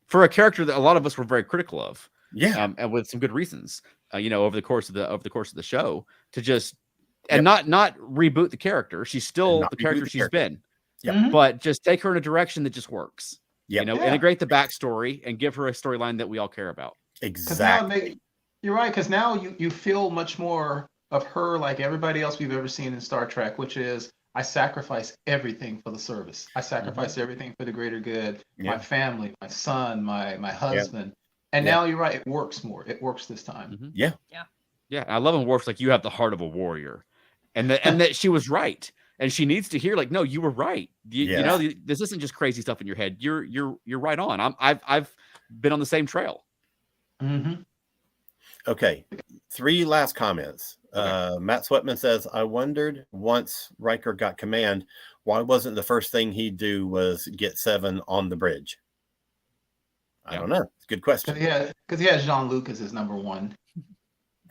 For a character that a lot of us were very critical of, and with some good reasons, over the course of the show, to just not reboot the character. She's still the character she's been, but just take her in a direction that just works. Integrate the backstory and give her a storyline that we all care about. Exactly. You're right, because now you feel much more of her like everybody else we've ever seen in Star Trek, which is, I sacrifice everything for the service. I sacrifice everything for the greater good. My family, my son, my husband. And now you're right. It works more. It works this time. Yeah. I love when Worf's like, you have the heart of a warrior, and that she was right, and she needs to hear like, no, you were right. You know, this isn't just crazy stuff in your head. You're right on. I've been on the same trail. Okay, 3 last comments. Matt Sweatman says, I wondered once Riker got command, why wasn't the first thing he'd do was get Seven on the bridge? I don't know. It's a good question. Because he has Jean-Luc as his number 1.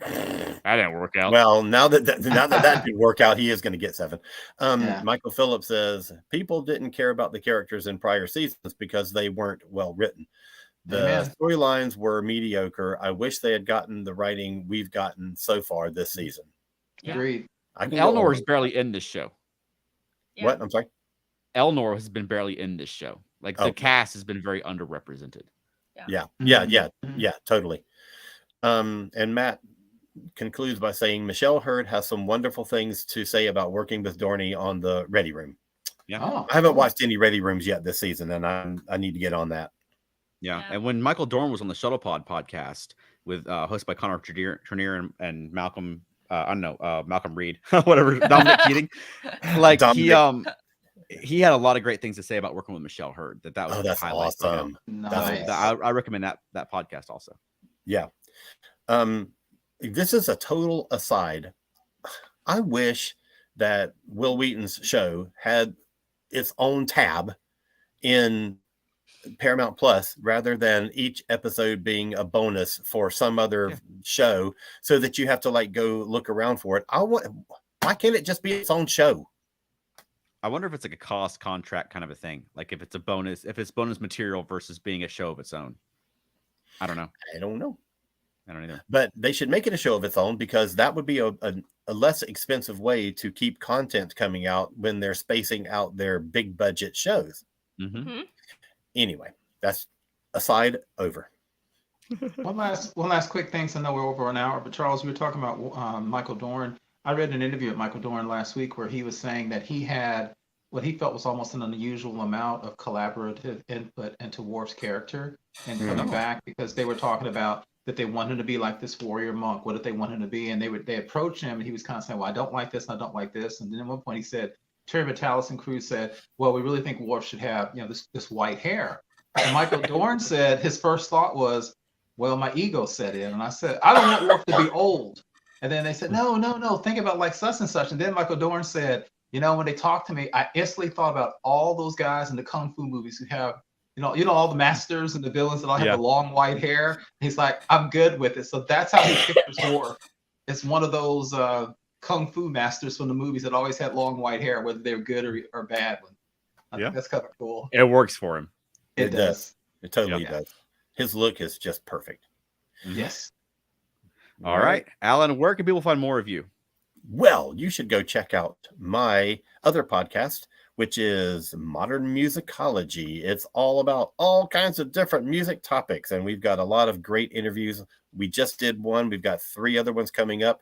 That didn't work out. Well, now that didn't work out, he is going to get 7. Michael Phillips says, people didn't care about the characters in prior seasons because they weren't well written. The storylines were mediocre. I wish they had gotten the writing we've gotten so far this season. Agreed. Elnor is barely in this show. What? I'm sorry? Elnor has been barely in this show. Like the cast has been very underrepresented. Yeah, totally. And Matt concludes by saying Michelle Hurd has some wonderful things to say about working with Dorney on the Ready Room. I haven't watched any Ready Rooms yet this season, and I need to get on that. Yeah. And when Michael Dorn was on the Shuttlepod podcast with hosted by Connor Trenier and Malcolm, Malcolm Reed, whatever, Dominic Keating, like he had a lot of great things to say about working with Michelle Hurd. That was that's awesome. Nice. I recommend that podcast also. Yeah. This is a total aside. I wish that Will Wheaton's show had its own tab in Paramount Plus rather than each episode being a bonus for some other show, so that you have to like go look around for it. Why can't it just be its own show? I wonder if it's like a cost contract kind of a thing, like if it's a bonus, if it's bonus material versus being a show of its own. I don't know. I don't know. I don't either. But they should make it a show of its own, because that would be a less expensive way to keep content coming out when they're spacing out their big budget shows. Anyway, that's aside over. One last quick thing. So I know we're over an hour, but Charles, we were talking about Michael Dorn. I read an interview with Michael Dorn last week where he was saying that he had what he felt was almost an unusual amount of collaborative input into Worf's character and coming back, because they were talking about that they want him to be like this warrior monk. What did they want him to be? And they approached him, and he was kind of saying, well, I don't like this, and I don't like this. And then at one point he said, Terry Metalis and crew said, well, we really think Worf should have, this white hair. And Michael Dorn said his first thought was, well, my ego set in. And I said, I don't want Worf to be old. And then they said, no, think about like such and such. And then Michael Dorn said, when they talked to me, I instantly thought about all those guys in the Kung Fu movies who have, all the masters and the villains that all have the long white hair. And he's like, I'm good with it. So that's how he pictures Worf. It's one of those Kung Fu masters from the movies that always had long white hair, whether they're good or bad. I think that's kind of cool. It works for him. It does. It totally does. His look is just perfect. Yes. All right. Alan, where can people find more of you? Well, you should go check out my other podcast, which is Modern Musicology. It's all about all kinds of different music topics, and we've got a lot of great interviews. We just did one. We've got 3 other ones coming up.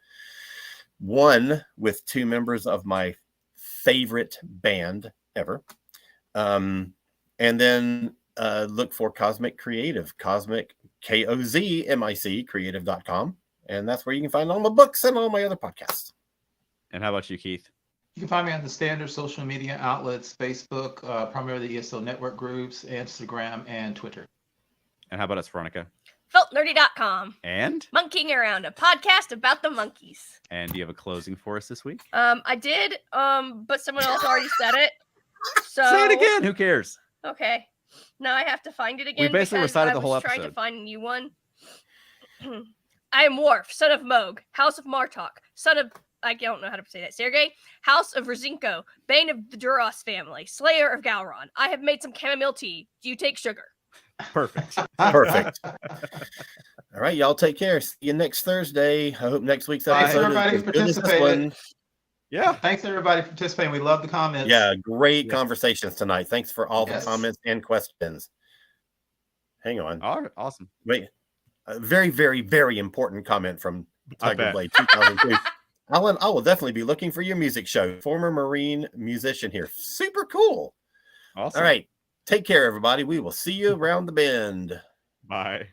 One with 2 members of my favorite band ever. And then look for Cosmic Creative, Cosmic, KOZMIC, creative.com. And that's where you can find all my books and all my other podcasts. And how about you, Keith? You can find me on the standard social media outlets, Facebook, primarily the ESO network groups, Instagram, and Twitter. And how about us, Veronica? Feltnerdy.com. And? Monkeying Around, a podcast about the monkeys. And do you have a closing for us this week? I did, but someone else already said it. So Say it again. Who cares? Okay. Now I have to find it again. We basically because recited the I whole was trying to episode. find a new one. I am Worf, son of Moog, House of Martok, son of, I don't know how to say that, Sergei, House of Rosinko, Bane of the Duras family, Slayer of Gowron. I have made some chamomile tea. Do you take sugar? Perfect. Perfect. All right, y'all take care. See you next Thursday. I hope next week's Thanks, episode everybody is who as good as this participated. one. Yeah. Thanks, everybody, for participating. We love the comments. Yeah, great Yes. conversations tonight. Thanks for all Yes. the comments and questions. Hang on. All right. Awesome. Wait. A very, very, very important comment from I Tiger bet. Blade 2002. Alan, I will definitely be looking for your music show. Former Marine musician here. Super cool. Awesome. All right. Take care, everybody. We will see you around the bend. Bye.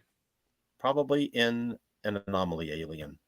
Probably in an anomaly alien.